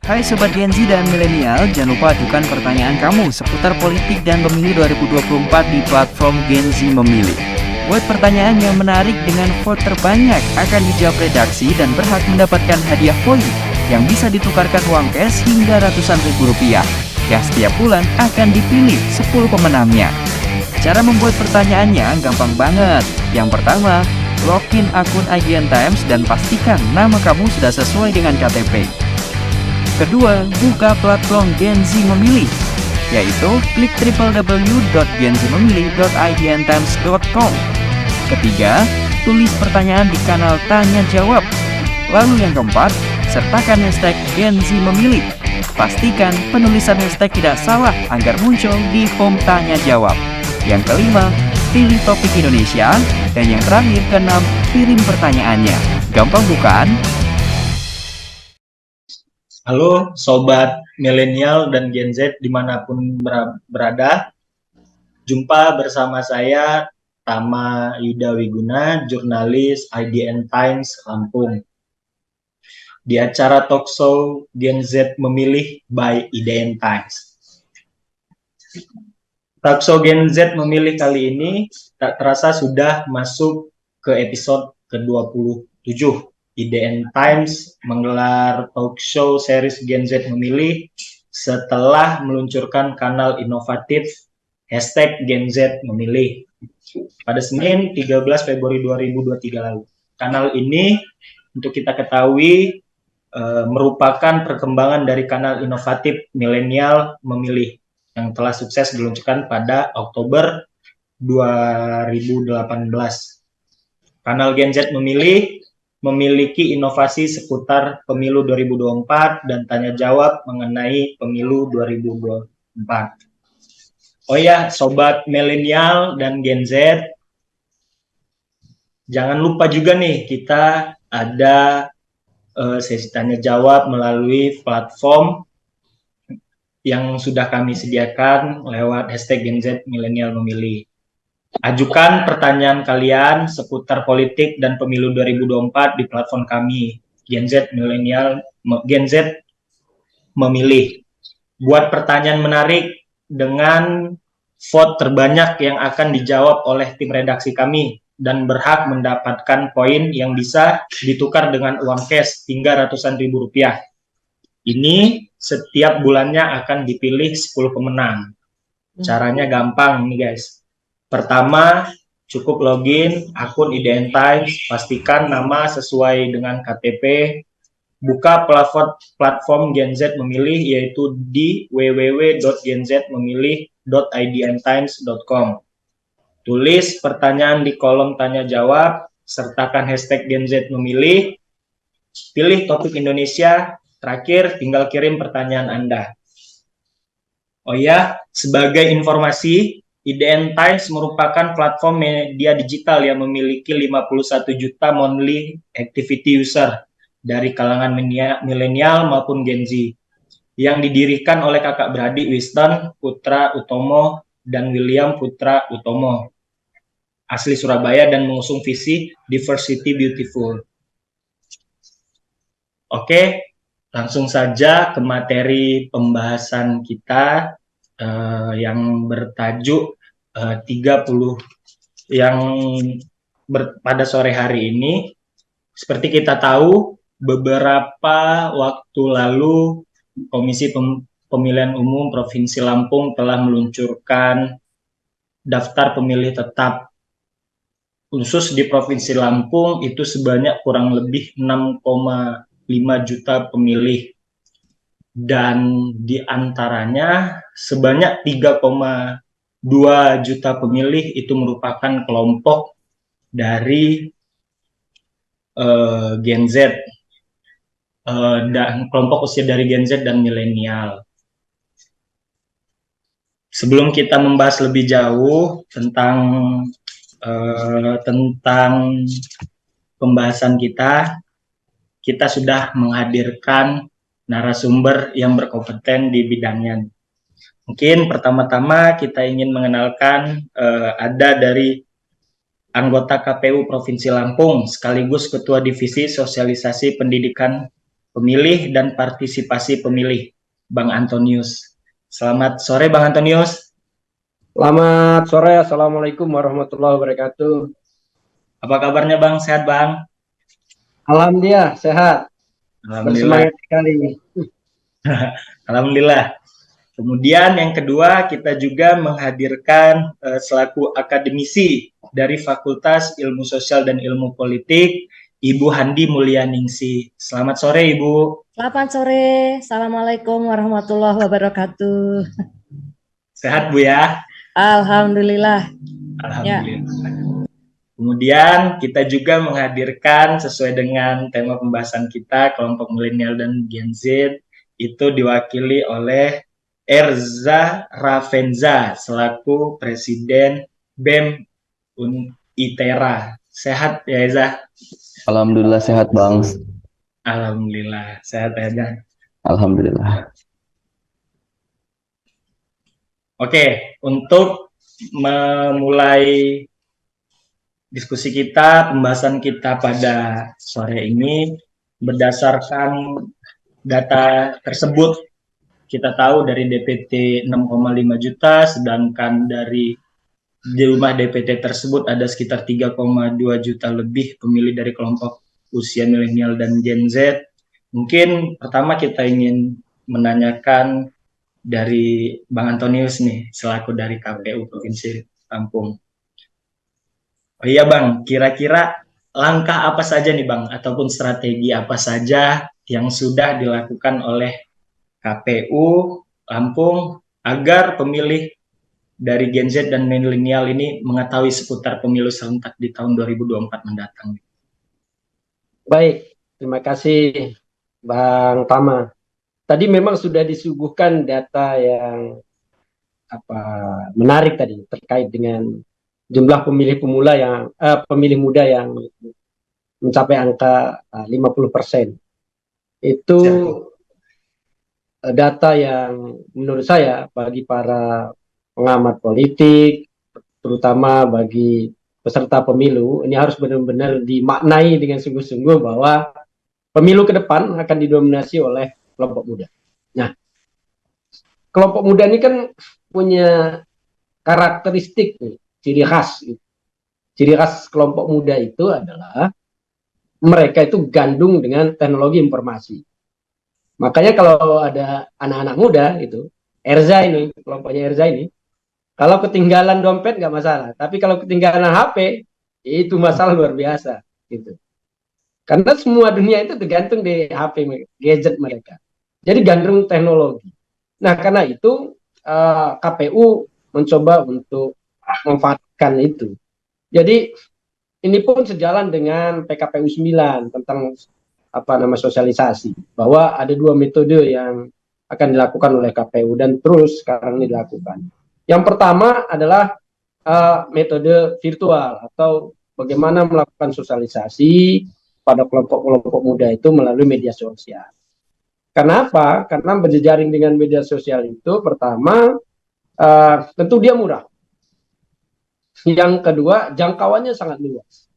Hai Sobat Gen Z dan Milenial, jangan lupa ajukan pertanyaan kamu seputar politik dan pemilu 2024 di platform Gen Z Memilih. Buat pertanyaan yang menarik dengan vote terbanyak akan dijawab redaksi dan berhak mendapatkan hadiah poin yang bisa ditukarkan uang cash hingga ratusan ribu rupiah yang setiap bulan akan dipilih 10 pemenangnya. Cara membuat pertanyaannya gampang banget. Yang pertama, login akun IGN Times dan pastikan nama kamu sudah sesuai dengan KTP. Kedua, buka platform Gen Z Memilih, yaitu klik www.genzmemilih.igntimes.com. Ketiga, tulis pertanyaan di kanal Tanya Jawab. Lalu yang keempat, sertakan hashtag Gen Z Memilih. Pastikan penulisan hashtag tidak salah agar muncul di form Tanya Jawab. Yang kelima, pilih topik Indonesia. Dan yang terakhir, keenam, kirim pertanyaannya. Gampang bukan? Halo Sobat Milenial dan Gen Z dimanapun berada. Jumpa bersama saya Tama Yuda Wiguna, jurnalis IDN Times Lampung. Di acara talk show Gen Z Memilih by IDN Times. Talk show Gen Z Memilih kali ini tak terasa sudah masuk ke episode ke-27. IDN Times menggelar talk show series Gen Z Memilih setelah meluncurkan kanal inovatif hashtag Gen Z Memilih pada Senin 13 Februari 2023 lalu. Kanal ini untuk kita ketahui merupakan perkembangan dari kanal inovatif milenial memilih yang telah sukses diluncurkan pada Oktober 2018. Kanal Gen Z Memilih memiliki inovasi seputar pemilu 2024 dan tanya jawab mengenai pemilu 2024. Oh ya, Sobat Milenial dan Gen Z, jangan lupa juga nih kita ada sesi tanya jawab melalui platform yang sudah kami sediakan lewat hashtag Gen Z Milenial Memilih. Ajukan pertanyaan kalian seputar politik dan pemilu 2024 di platform kami, Gen Z Memilih. Buat pertanyaan menarik dengan vote terbanyak yang akan dijawab oleh tim redaksi kami dan berhak mendapatkan poin yang bisa ditukar dengan uang cash hingga ratusan ribu rupiah. Ini setiap bulannya akan dipilih 10 pemenang. Caranya gampang nih guys. Pertama, cukup login akun IDN Times, pastikan nama sesuai dengan KTP, buka platform Gen Z Memilih yaitu di www.genzmemilih.idntimes.com. Tulis pertanyaan di kolom tanya jawab, sertakan hashtag Gen Z Memilih, pilih topik Indonesia, terakhir tinggal kirim pertanyaan Anda. Oh ya, sebagai informasi, IDN Times merupakan platform media digital yang memiliki 51 juta monthly activity user dari kalangan milenial maupun Gen Z yang didirikan oleh kakak beradik Winston Putra Utomo dan William Putra Utomo, asli Surabaya dan mengusung visi Diversity Beautiful. Oke, langsung saja ke materi pembahasan kita yang bertajuk 30 yang pada sore hari ini. Seperti kita tahu, beberapa waktu lalu Komisi Pemilihan Umum Provinsi Lampung telah meluncurkan daftar pemilih tetap. Khusus di Provinsi Lampung itu sebanyak kurang lebih 6,5 juta pemilih. Dan di antaranya sebanyak 3,2 juta pemilih itu merupakan kelompok dari Gen Z dan kelompok usia dari Gen Z dan milenial. Sebelum kita membahas lebih jauh tentang pembahasan kita sudah menghadirkan narasumber yang berkompeten di bidangnya. Mungkin pertama-tama kita ingin mengenalkan ada dari anggota KPU Provinsi Lampung sekaligus Ketua Divisi Sosialisasi Pendidikan pemilih dan partisipasi pemilih, Bang Antonius. Selamat sore, Bang Antonius. Selamat sore, Assalamualaikum warahmatullahi wabarakatuh. Apa kabarnya, Bang? Sehat, Bang? Alhamdulillah, sehat. Alhamdulillah. Bersemangat sekali. Alhamdulillah. Kemudian yang kedua, kita juga menghadirkan selaku akademisi dari Fakultas Ilmu Sosial dan Ilmu Politik, Ibu Handi Mulyaningsih. Selamat sore, Ibu. Selamat sore, Assalamualaikum warahmatullahi wabarakatuh. Sehat, Bu, ya? Alhamdulillah. Alhamdulillah. Kemudian kita juga menghadirkan sesuai dengan tema pembahasan kita, kelompok milenial dan Gen Z, itu diwakili oleh Erza Ravenza selaku Presiden BEM ITERA. Sehat ya, Erza? Alhamdulillah sehat, Bang. Alhamdulillah sehat ya. Alhamdulillah. Oke, untuk memulai diskusi kita, pembahasan kita pada sore ini berdasarkan data tersebut. Kita tahu dari DPT 6,5 juta, sedangkan dari jumlah DPT tersebut ada sekitar 3,2 juta lebih pemilih dari kelompok usia milenial dan Gen Z. Mungkin pertama kita ingin menanyakan dari Bang Antonius nih, selaku dari KPU Provinsi Lampung. Oh iya Bang, kira-kira langkah apa saja nih Bang, ataupun strategi apa saja yang sudah dilakukan oleh KPU Lampung agar pemilih dari Gen Z dan milenial ini mengetahui seputar pemilu serentak di tahun 2024 mendatang. Baik, terima kasih Bang Tama. Tadi memang sudah disuguhkan data yang menarik tadi terkait dengan jumlah pemilih muda yang mencapai angka 50%. Itu data yang menurut saya bagi para pengamat politik, terutama bagi peserta pemilu, ini harus benar-benar dimaknai dengan sungguh-sungguh bahwa pemilu ke depan akan didominasi oleh kelompok muda. Nah, kelompok muda ini kan punya karakteristik, ciri khas. Ciri khas kelompok muda itu adalah mereka itu gandung dengan teknologi informasi. Makanya kalau ada anak-anak muda itu, Erza ini, kelompoknya Erza ini, kalau ketinggalan dompet nggak masalah, tapi kalau ketinggalan HP itu masalah luar biasa, gitu. Karena semua dunia itu tergantung di HP, gadget mereka. Jadi gandrung teknologi. Nah karena itu KPU mencoba untuk memanfaatkan itu. Jadi ini pun sejalan dengan PKPU 9 tentang sosialisasi, bahwa ada 2 metode yang akan dilakukan oleh KPU dan terus sekarang ini dilakukan. Yang pertama adalah metode virtual atau bagaimana melakukan sosialisasi pada kelompok-kelompok muda itu melalui media sosial. Kenapa? Karena berjejaring dengan media sosial itu pertama tentu dia murah. Yang kedua jangkauannya sangat luas.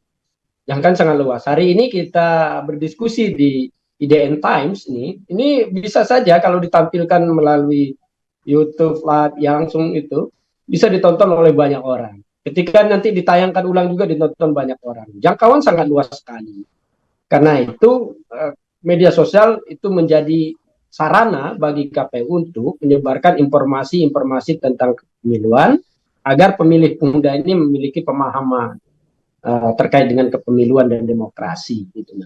Sangat luas. Hari ini kita berdiskusi di IDN Times ini bisa saja kalau ditampilkan melalui YouTube live yang langsung itu bisa ditonton oleh banyak orang. Ketika nanti ditayangkan ulang juga ditonton banyak orang. Jangkauan sangat luas sekali. Karena itu media sosial itu menjadi sarana bagi KPU untuk menyebarkan informasi-informasi tentang kepemiluan agar pemilih muda ini memiliki pemahaman terkait dengan kepemiluan dan demokrasi gitu.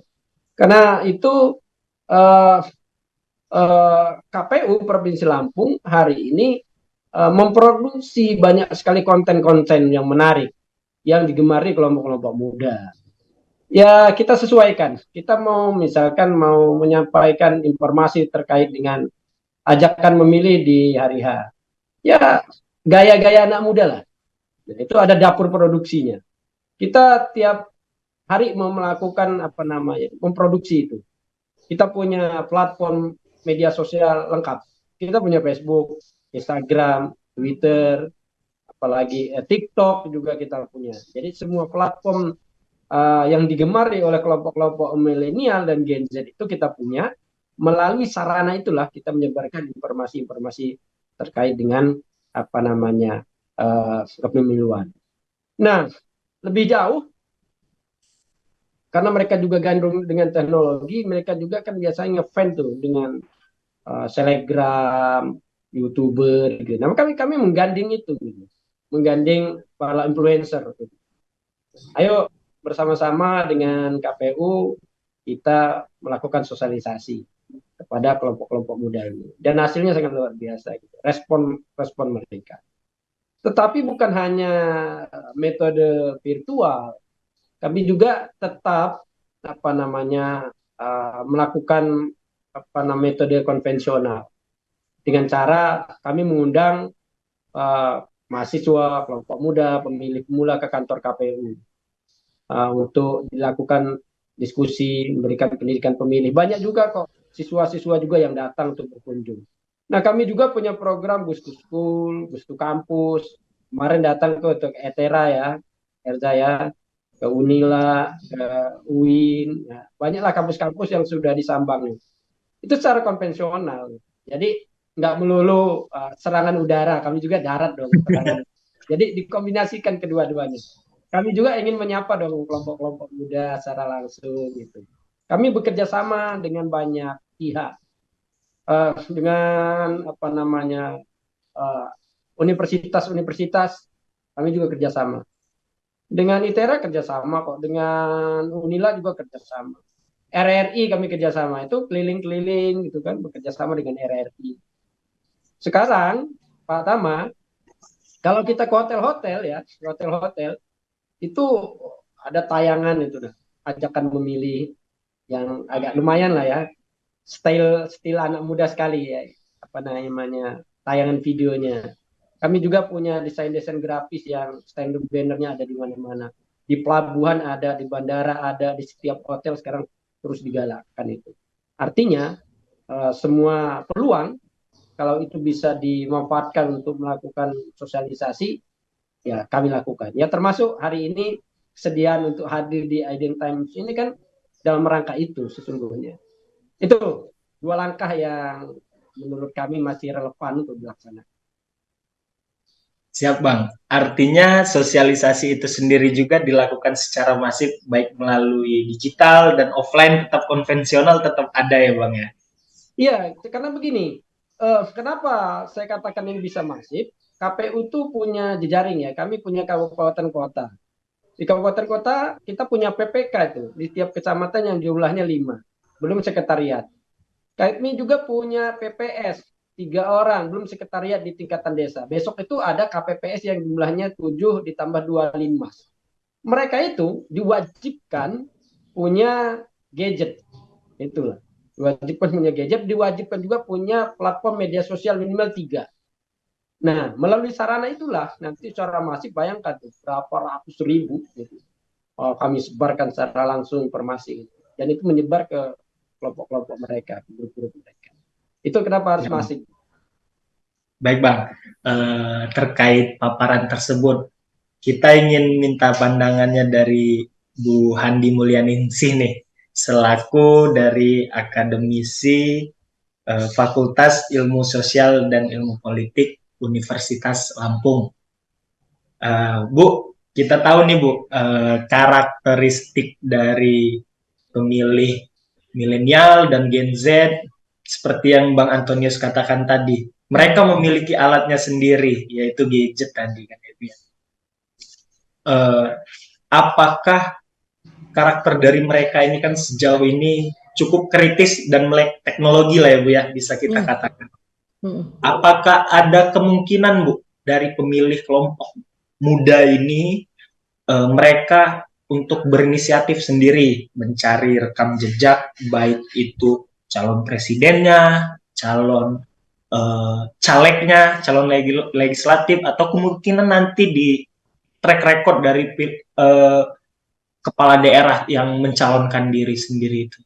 Karena itu KPU Provinsi Lampung hari ini memproduksi banyak sekali konten-konten yang menarik yang digemari kelompok-kelompok muda. Ya kita sesuaikan. Kita misalkan mau menyampaikan informasi terkait dengan ajakan memilih di hari H. Ya gaya-gaya anak muda lah. Dan itu ada dapur produksinya. Kita tiap hari mau melakukan memproduksi itu. Kita punya platform media sosial lengkap. Kita punya Facebook, Instagram, Twitter, apalagi TikTok juga kita punya. Jadi semua platform yang digemari oleh kelompok-kelompok milenial dan Gen Z itu kita punya. melalui sarana itulah kita menyebarkan informasi-informasi terkait dengan kepemiluan. Nah, lebih jauh karena mereka juga gandrung dengan teknologi, mereka juga kan biasanya ngefan tuh dengan selebgram, youtuber, gitu. Nah, kami menggandeng itu, gitu. Menggandeng para influencer. Gitu. Ayo bersama-sama dengan KPU kita melakukan sosialisasi kepada kelompok-kelompok muda ini, dan hasilnya sangat luar biasa. Gitu. Respon mereka. Tetapi bukan hanya metode virtual, kami juga tetap melakukan metode konvensional dengan cara kami mengundang mahasiswa, kelompok muda, pemilih pemula ke kantor KPU untuk dilakukan diskusi, memberikan pendidikan pemilih. Banyak juga kok siswa-siswa juga yang datang untuk berkunjung. Nah, kami juga punya program Bus to School, Bus to Campus. Kemarin datang ke ETERA ya, Erza ya, ke Unila, ke UIN, ya. Banyaklah kampus-kampus yang sudah disambang. Itu secara konvensional. Jadi nggak melulu serangan udara, kami juga darat dong. Jadi dikombinasikan kedua-duanya. Kami juga ingin menyapa dong kelompok-kelompok muda secara langsung gitu. Kami bekerja sama dengan banyak pihak, dengan universitas-universitas, kami juga kerjasama. Dengan ITERA kerjasama kok, dengan Unila juga kerjasama. RRI kami kerjasama, itu keliling-keliling gitu kan, bekerjasama dengan RRI. Sekarang Pak Tama, kalau kita ke hotel-hotel ya, hotel-hotel itu ada tayangan itu dah, ajakan memilih yang agak lumayan lah ya, style anak muda sekali ya, tayangan videonya. Kami juga punya desain-desain grafis yang stand bannernya ada di mana-mana. Di pelabuhan ada, di bandara ada, di setiap hotel sekarang terus digalakkan itu. Artinya semua peluang kalau itu bisa dimanfaatkan untuk melakukan sosialisasi, ya kami lakukan. Ya termasuk hari ini kesediaan untuk hadir di Aiden Times ini kan dalam rangka itu sesungguhnya. Itu dua langkah yang menurut kami masih relevan untuk dilaksanakan. Siap Bang, artinya sosialisasi itu sendiri juga dilakukan secara masif, baik melalui digital dan offline, tetap konvensional, tetap ada ya Bang ya? Iya, karena begini, kenapa saya katakan ini bisa masif, KPU itu punya jejaring ya, kami punya kabupaten kota. Di kabupaten kota kita punya PPK itu, di tiap kecamatan yang jumlahnya 5, belum sekretariat. Kami juga punya PPS, 3 orang, belum sekretariat di tingkatan desa. Besok itu ada KPPS yang jumlahnya 7 ditambah 2 linmas. Mereka itu diwajibkan punya gadget. Itulah. Diwajibkan punya gadget, diwajibkan juga punya platform media sosial minimal 3. Nah, melalui sarana itulah nanti secara masif bayangkan tuh, berapa ratus ribu gitu. Kami sebarkan secara langsung informasi. Dan itu menyebar ke kelompok-kelompok mereka, grup-grup mereka. Itu kenapa harus masif. Baik Bang, terkait paparan tersebut, kita ingin minta pandangannya dari Bu Handi Mulyaningsih nih, selaku dari akademisi Fakultas Ilmu Sosial dan Ilmu Politik Universitas Lampung. Bu, kita tahu nih Bu, karakteristik dari pemilih milenial dan Gen Z seperti yang Bang Antonius katakan tadi, mereka memiliki alatnya sendiri, yaitu gadget tadi kan ya. Apakah karakter dari mereka ini kan sejauh ini cukup kritis dan melek teknologi lah ya Bu ya, bisa kita katakan. Apakah ada kemungkinan Bu dari pemilih kelompok muda ini mereka untuk berinisiatif sendiri mencari rekam jejak, baik itu calon presidennya, calon calegnya, calon legislatif, atau kemungkinan nanti di track record dari kepala daerah yang mencalonkan diri sendiri itu.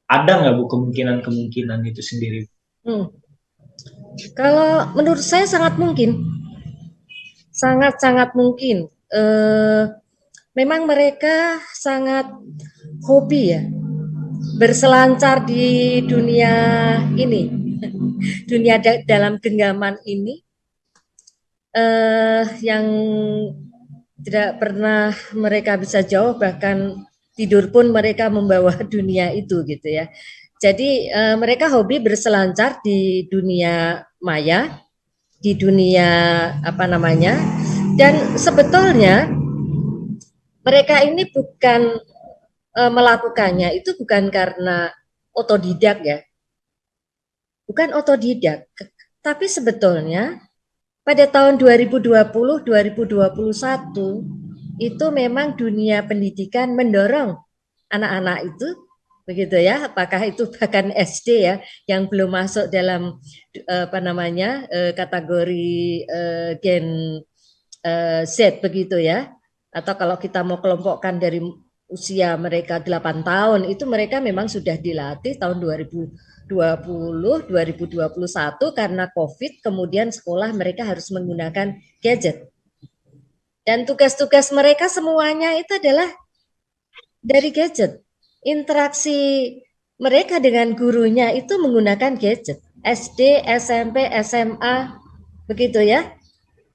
Ada nggak Bu kemungkinan itu sendiri? Kalau menurut saya sangat mungkin. Sangat-sangat mungkin. Memang mereka sangat hobi ya. berselancar di dunia ini, dunia dalam genggaman ini, yang tidak pernah mereka bisa jauh, bahkan tidur pun mereka membawa dunia itu gitu ya. Jadi mereka hobi berselancar di dunia maya, di dunia apa namanya, dan sebetulnya mereka ini bukan melakukannya itu bukan karena otodidak ya, bukan otodidak, tapi sebetulnya pada tahun 2020-2021 itu memang dunia pendidikan mendorong anak-anak itu begitu ya, apakah itu bahkan SD ya yang belum masuk dalam apa namanya kategori gen Z begitu ya, atau kalau kita mau kelompokkan dari usia mereka 8 tahun itu mereka memang sudah dilatih tahun 2020, 2021 karena COVID, kemudian sekolah mereka harus menggunakan gadget. Dan tugas-tugas mereka semuanya itu adalah dari gadget. Interaksi mereka dengan gurunya itu menggunakan gadget. SD, SMP, SMA, begitu ya.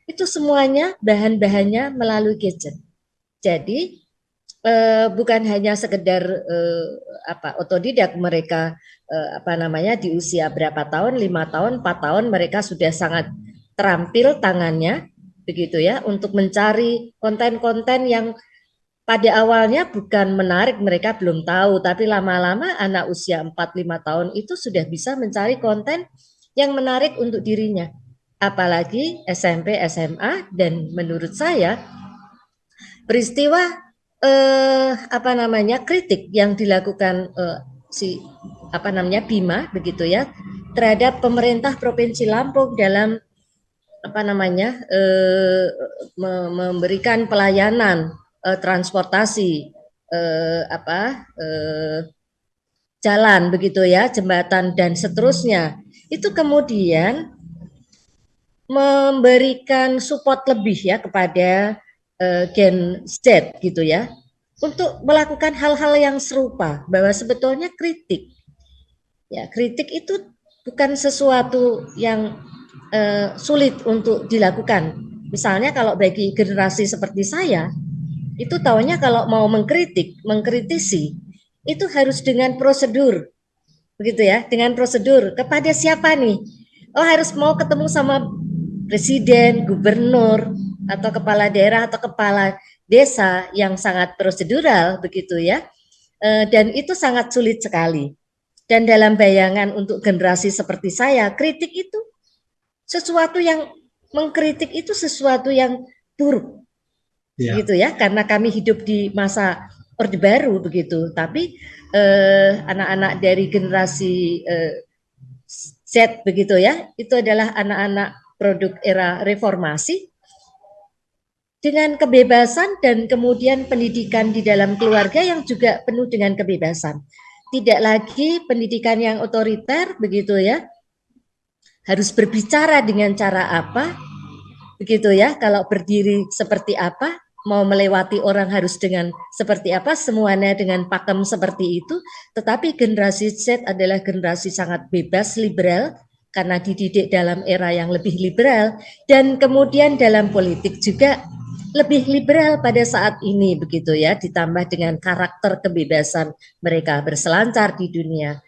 Itu semuanya bahan-bahannya melalui gadget. Jadi bukan hanya sekedar otodidak, mereka apa namanya di usia berapa tahun, 5 tahun, 4 tahun mereka sudah sangat terampil tangannya begitu ya untuk mencari konten-konten yang pada awalnya bukan menarik, mereka belum tahu, tapi lama-lama anak usia 4-5 tahun itu sudah bisa mencari konten yang menarik untuk dirinya. Apalagi SMP, SMA, dan menurut saya peristiwa apa namanya kritik yang dilakukan si apa namanya Bima begitu ya terhadap pemerintah Provinsi Lampung dalam apa namanya memberikan pelayanan transportasi jalan begitu ya, jembatan dan seterusnya, itu kemudian memberikan support lebih ya kepada Gen Z gitu ya untuk melakukan hal-hal yang serupa, bahwa sebetulnya kritik ya, kritik itu bukan sesuatu yang sulit untuk dilakukan. Misalnya kalau bagi generasi seperti saya itu taunya kalau mau mengkritisi itu harus dengan prosedur begitu ya, dengan prosedur kepada siapa nih, oh harus mau ketemu sama presiden, gubernur, atau kepala daerah atau kepala desa yang sangat prosedural begitu ya, dan itu sangat sulit sekali. Dan dalam bayangan untuk generasi seperti saya, kritik itu sesuatu yang mengkritik itu sesuatu yang buruk, gitu ya, karena kami hidup di masa Orde Baru begitu. Tapi anak-anak dari generasi Z begitu ya, itu adalah anak-anak produk era reformasi dengan kebebasan dan kemudian pendidikan di dalam keluarga yang juga penuh dengan kebebasan. Tidak lagi pendidikan yang otoriter begitu ya, harus berbicara dengan cara apa begitu ya, kalau berdiri seperti apa, mau melewati orang harus dengan seperti apa, semuanya dengan pakem seperti itu. Tetapi generasi Z adalah generasi sangat bebas, liberal, karena dididik dalam era yang lebih liberal, dan kemudian dalam politik juga lebih liberal pada saat ini begitu ya, ditambah dengan karakter kebebasan mereka berselancar di dunia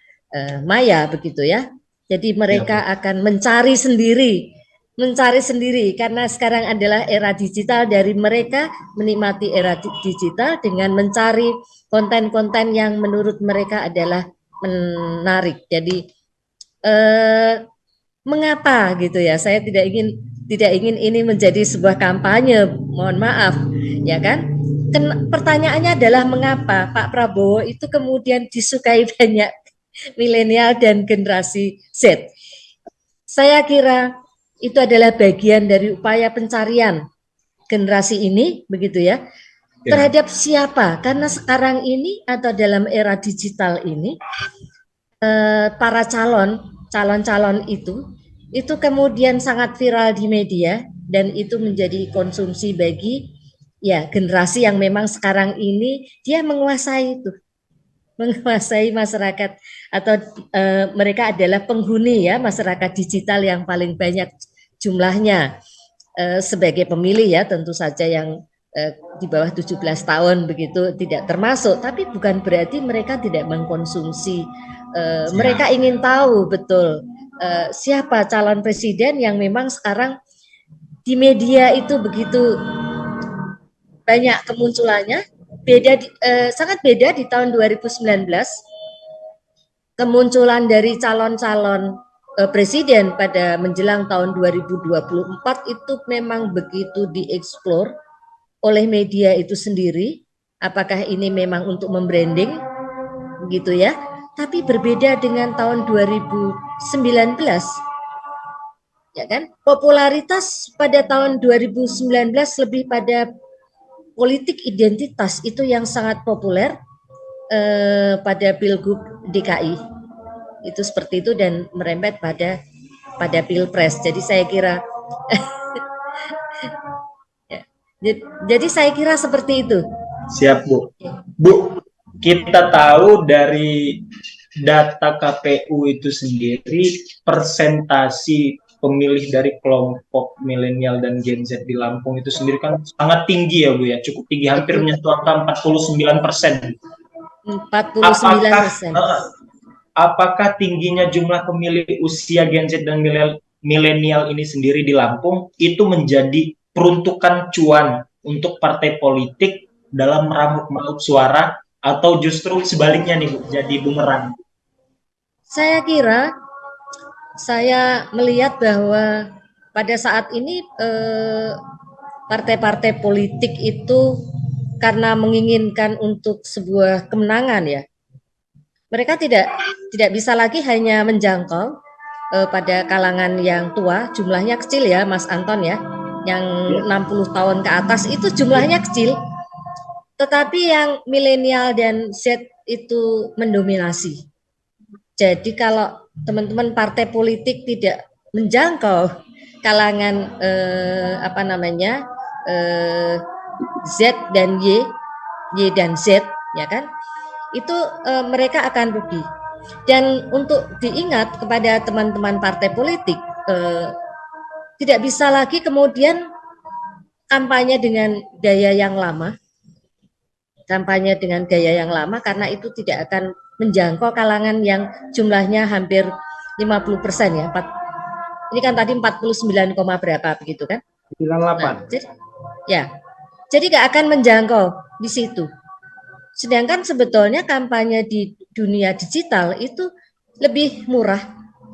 maya begitu ya. Jadi mereka akan mencari sendiri karena sekarang adalah era digital, dari mereka menikmati era digital dengan mencari konten-konten yang menurut mereka adalah menarik. Jadi mengapa gitu ya, saya tidak ingin ini menjadi sebuah kampanye, mohon maaf ya kan. Pertanyaannya adalah mengapa Pak Prabowo itu kemudian disukai banyak milenial dan generasi Z. Saya kira itu adalah bagian dari upaya pencarian generasi ini begitu ya, terhadap siapa, karena sekarang ini atau dalam era digital ini para calon-calon itu kemudian sangat viral di media, dan itu menjadi konsumsi bagi ya generasi yang memang sekarang ini dia menguasai itu menguasai masyarakat atau mereka adalah penghuni ya masyarakat digital yang paling banyak jumlahnya sebagai pemilih ya tentu saja yang di bawah 17 tahun begitu tidak termasuk, tapi bukan berarti mereka tidak mengkonsumsi. Mereka ingin tahu betul siapa calon presiden yang memang sekarang di media itu begitu banyak kemunculannya. Sangat beda di tahun 2019 kemunculan dari calon-calon presiden pada menjelang tahun 2024 itu memang begitu dieksplor oleh media itu sendiri. Apakah ini memang untuk membranding gitu ya, tapi berbeda dengan tahun 2019 ya kan, popularitas pada tahun 2019 lebih pada politik identitas itu yang sangat populer pada Pilgub DKI itu seperti itu dan merembet pada Pilpres. Jadi saya kira jadi saya kira seperti itu. Siap Bu. Bu, kita tahu dari data KPU itu sendiri persentasi pemilih dari kelompok milenial dan Gen Z di Lampung itu sendiri kan sangat tinggi ya Bu ya, cukup tinggi, hampir menyentuh angka 49%. 49%. Apakah tingginya jumlah pemilih usia Gen Z dan milenial ini sendiri di Lampung itu menjadi peruntukan cuan untuk partai politik dalam meraup suara atau justru sebaliknya nih Bu, jadi bumerang? Saya kira saya melihat bahwa pada saat ini partai-partai politik itu karena menginginkan untuk sebuah kemenangan ya, mereka tidak bisa lagi hanya menjangkau pada kalangan yang tua, jumlahnya kecil ya Mas Anton ya, yang 60 tahun ke atas itu jumlahnya kecil, tetapi yang milenial dan Z itu mendominasi. Jadi kalau teman-teman partai politik tidak menjangkau kalangan Z dan Y dan Z ya kan, itu mereka akan rugi. Dan untuk diingat kepada teman-teman partai politik, tidak bisa lagi kemudian kampanye dengan gaya yang lama, karena itu tidak akan menjangkau kalangan yang jumlahnya hampir 50% ya. Ini kan tadi 49, berapa begitu kan? 98. Jadi nggak akan menjangkau di situ. Sedangkan sebetulnya kampanye di dunia digital itu lebih murah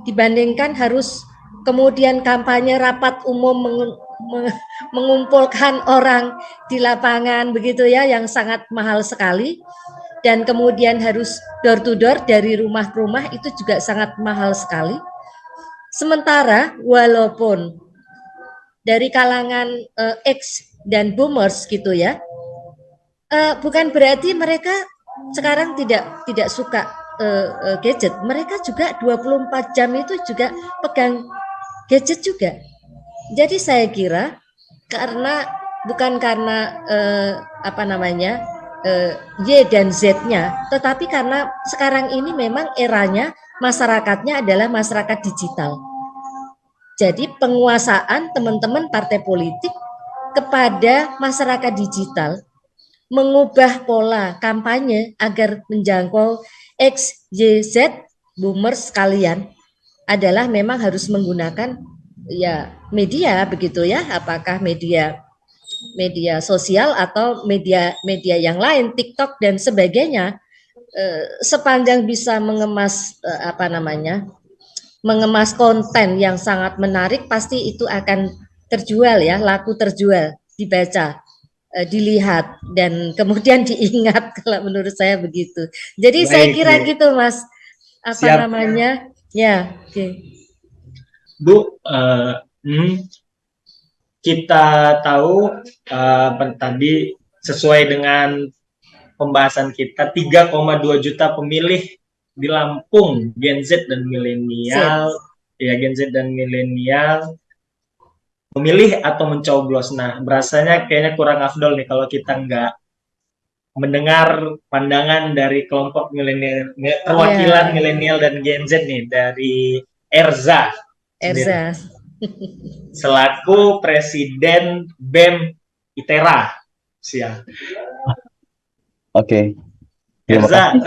dibandingkan harus kemudian kampanye rapat umum mengumpulkan orang di lapangan begitu ya, yang sangat mahal sekali, dan kemudian harus door to door dari rumah ke rumah, itu juga sangat mahal sekali. Sementara walaupun dari kalangan X dan boomers gitu ya, bukan berarti mereka sekarang tidak suka gadget. Mereka juga 24 jam itu juga pegang gadget juga. Jadi saya kira bukan karena Y dan Z-nya, tetapi karena sekarang ini memang eranya masyarakatnya adalah masyarakat digital. Jadi penguasaan teman-teman partai politik kepada masyarakat digital, mengubah pola kampanye agar menjangkau X, Y, Z, boomers sekalian, adalah memang harus menggunakan ya media begitu ya, apakah media sosial atau media yang lain, TikTok dan sebagainya, sepanjang bisa mengemas mengemas konten yang sangat menarik, pasti itu akan terjual ya, laku terjual, dibaca, dilihat, dan kemudian diingat. Kalau menurut saya begitu. Jadi saya kira gitu Mas, ya, oke. Bu, kita tahu tadi sesuai dengan pembahasan kita 3,2 juta pemilih di Lampung, Gen Z dan milenial, Gen Z dan milenial memilih atau mencoblos. Nah, berasanya kayaknya kurang afdol nih kalau kita nggak mendengar pandangan dari kelompok milenial, perwakilan milenial dan Gen Z nih dari Erza sendiri, Erza. selaku Presiden BEM ITERA. Siap. Oke, terima Erza, kasih.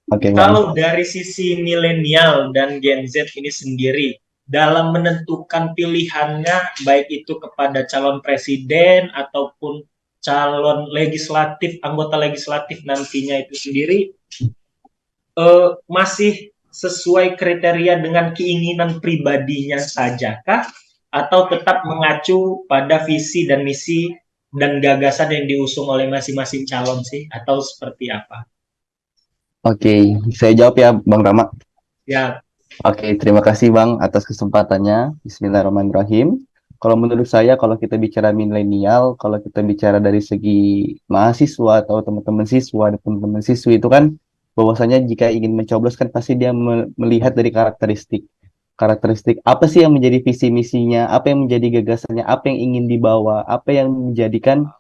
Oke, Bang. kalau dari sisi milenial dan Gen Z ini sendiri, dalam menentukan pilihannya, baik itu kepada calon presiden ataupun calon legislatif, anggota legislatif nantinya itu sendiri, masih sesuai kriteria dengan keinginan pribadinya sajakah, atau tetap mengacu pada visi dan misi dan gagasan yang diusung oleh masing-masing calon sih, atau seperti apa? Oke, saya jawab ya, Bang Rama. Ya, Oke, terima kasih Bang atas kesempatannya. Bismillahirrahmanirrahim. Kalau menurut saya, kalau kita bicara milenial, kalau kita bicara dari segi mahasiswa atau teman-teman siswa dan teman-teman siswi itu kan, bahwasanya jika ingin mencoblos kan pasti dia melihat dari karakteristik. Karakteristik apa sih yang menjadi visi misinya, apa yang menjadi gagasannya, apa yang ingin dibawa, apa yang menjadikan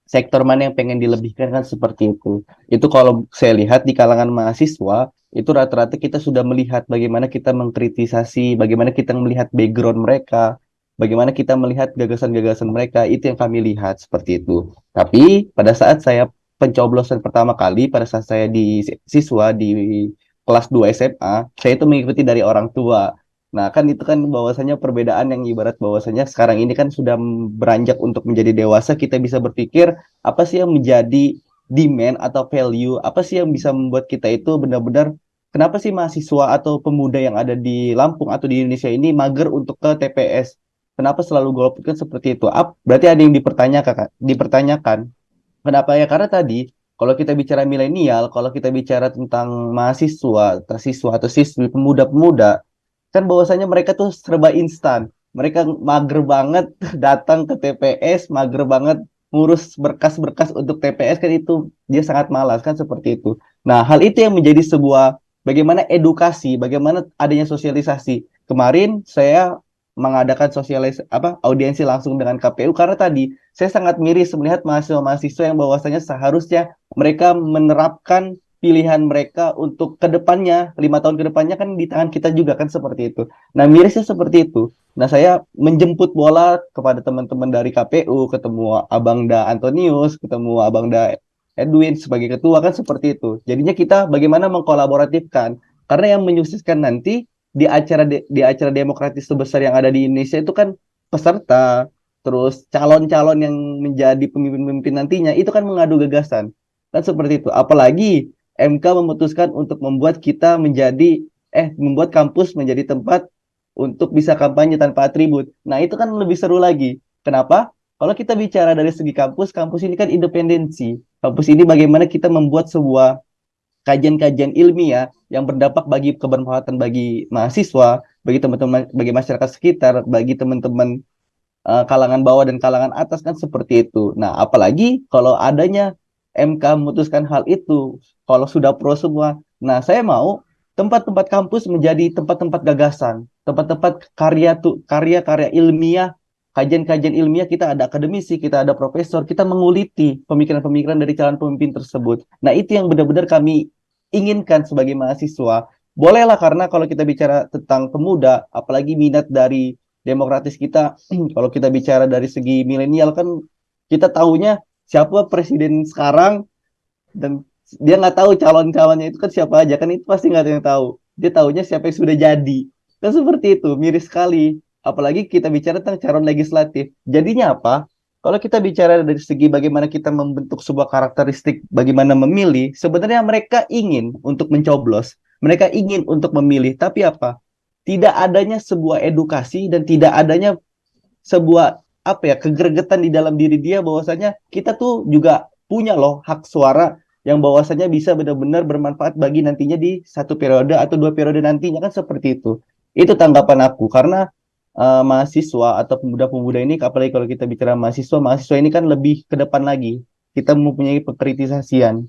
sektor mana yang pengen dilebihkan, kan seperti itu. Itu kalau saya lihat di kalangan mahasiswa, itu rata-rata kita sudah melihat bagaimana kita mengkritisasi, bagaimana kita melihat background mereka, bagaimana kita melihat gagasan-gagasan mereka, itu yang kami lihat seperti itu. Tapi pada saat saya pencoblosan pertama kali, pada saat saya di siswa di kelas 2 SMA, saya itu mengikuti dari orang tua. Nah, kan itu kan bahwasanya perbedaan yang ibarat bahwasanya sekarang ini kan sudah beranjak untuk menjadi dewasa, kita bisa berpikir apa sih yang menjadi demand atau value, apa sih yang bisa membuat kita itu benar-benar, kenapa sih mahasiswa atau pemuda yang ada di Lampung atau di Indonesia ini mager untuk ke TPS? Kenapa selalu golputkan seperti itu? Berarti ada yang dipertanyakan. Kenapa ya? Karena tadi kalau kita bicara milenial, kalau kita bicara tentang mahasiswa, siswa atau siswi, pemuda-pemuda, kan bahwasanya mereka tuh serba instan. Mereka mager banget datang ke TPS, mager banget ngurus berkas-berkas untuk TPS, kan itu dia sangat malas, kan seperti itu. Nah, hal itu yang menjadi sebuah bagaimana edukasi, bagaimana adanya sosialisasi. Kemarin saya mengadakan audiensi langsung dengan KPU karena tadi saya sangat miris melihat mahasiswa-mahasiswa yang bahwasanya seharusnya mereka menerapkan pilihan mereka untuk kedepannya, 5 tahun kedepannya kan di tangan kita juga, kan seperti itu. Nah, mirisnya seperti itu. Nah, saya menjemput bola kepada teman-teman dari KPU, ketemu Abangda Antonius, ketemu Abangda Edwin sebagai ketua, kan seperti itu. Jadinya kita bagaimana mengkolaboratifkan, karena yang menyukseskan nanti di acara demokratis sebesar yang ada di Indonesia itu kan peserta, terus calon-calon yang menjadi pemimpin-pemimpin nantinya itu kan mengadu gagasan, kan seperti itu. Apalagi MK memutuskan untuk membuat kampus menjadi tempat untuk bisa kampanye tanpa atribut. Nah, itu kan lebih seru lagi. Kenapa? Kalau kita bicara dari segi kampus, kampus ini kan independensi. Kampus ini bagaimana kita membuat sebuah kajian-kajian ilmiah yang berdampak bagi kebermanfaatan bagi mahasiswa, bagi teman-teman, bagi masyarakat sekitar, bagi teman-teman kalangan bawah dan kalangan atas, kan seperti itu. Nah, apalagi kalau adanya MK memutuskan hal itu, kalau sudah pro semua. Nah, saya mau tempat-tempat kampus menjadi tempat-tempat gagasan, tempat-tempat karya-karya ilmiah, kajian-kajian ilmiah, kita ada akademisi, kita ada profesor, kita menguliti pemikiran-pemikiran dari calon pemimpin tersebut. Nah, itu yang benar-benar kami inginkan sebagai mahasiswa. Bolehlah, karena kalau kita bicara tentang pemuda, apalagi minat dari demokratis kita, kalau kita bicara dari segi milenial kan kita tahunya siapa presiden sekarang, dan dia nggak tahu calon-calonnya itu kan siapa aja, kan itu pasti nggak ada yang tahu. Dia tahunya siapa yang sudah jadi, kan seperti itu. Miris sekali. Apalagi kita bicara tentang calon legislatif. Jadinya apa? Kalau kita bicara dari segi bagaimana kita membentuk sebuah karakteristik, bagaimana memilih, sebenarnya mereka ingin untuk mencoblos, mereka ingin untuk memilih, tapi apa? Tidak adanya sebuah edukasi dan tidak adanya sebuah kegregetan di dalam diri dia bahwasanya kita tuh juga punya loh hak suara yang bahwasanya bisa benar-benar bermanfaat bagi nantinya di 1 periode atau 2 periode nantinya, kan seperti itu. Itu tanggapan aku, karena mahasiswa atau pemuda-pemuda ini, apalagi kalau kita bicara mahasiswa ini kan lebih ke depan lagi. Kita mempunyai pengkritisasian,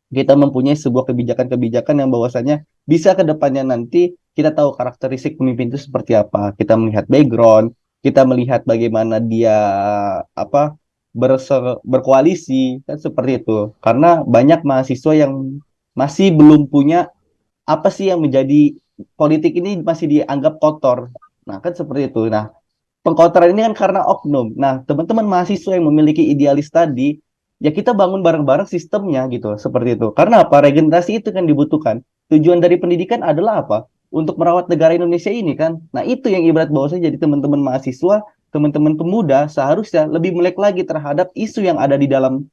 kita mempunyai sebuah kebijakan-kebijakan yang bahwasanya bisa ke depannya nanti kita tahu karakteristik pemimpin itu seperti apa. Kita melihat background, kita melihat bagaimana dia berkoalisi kan seperti itu. Karena banyak mahasiswa yang masih belum punya apa sih yang menjadi politik ini masih dianggap kotor. Nah, kan seperti itu. Nah, pengkotoran ini kan karena oknum. Nah, teman-teman mahasiswa yang memiliki idealis tadi, ya kita bangun bareng-bareng sistemnya gitu, seperti itu. Karena apa? Regenerasi itu kan dibutuhkan. Tujuan dari pendidikan adalah apa? Untuk merawat negara Indonesia ini kan. Nah, itu yang ibarat bahwasanya jadi teman-teman mahasiswa, teman-teman pemuda seharusnya lebih melek lagi terhadap isu yang ada di dalam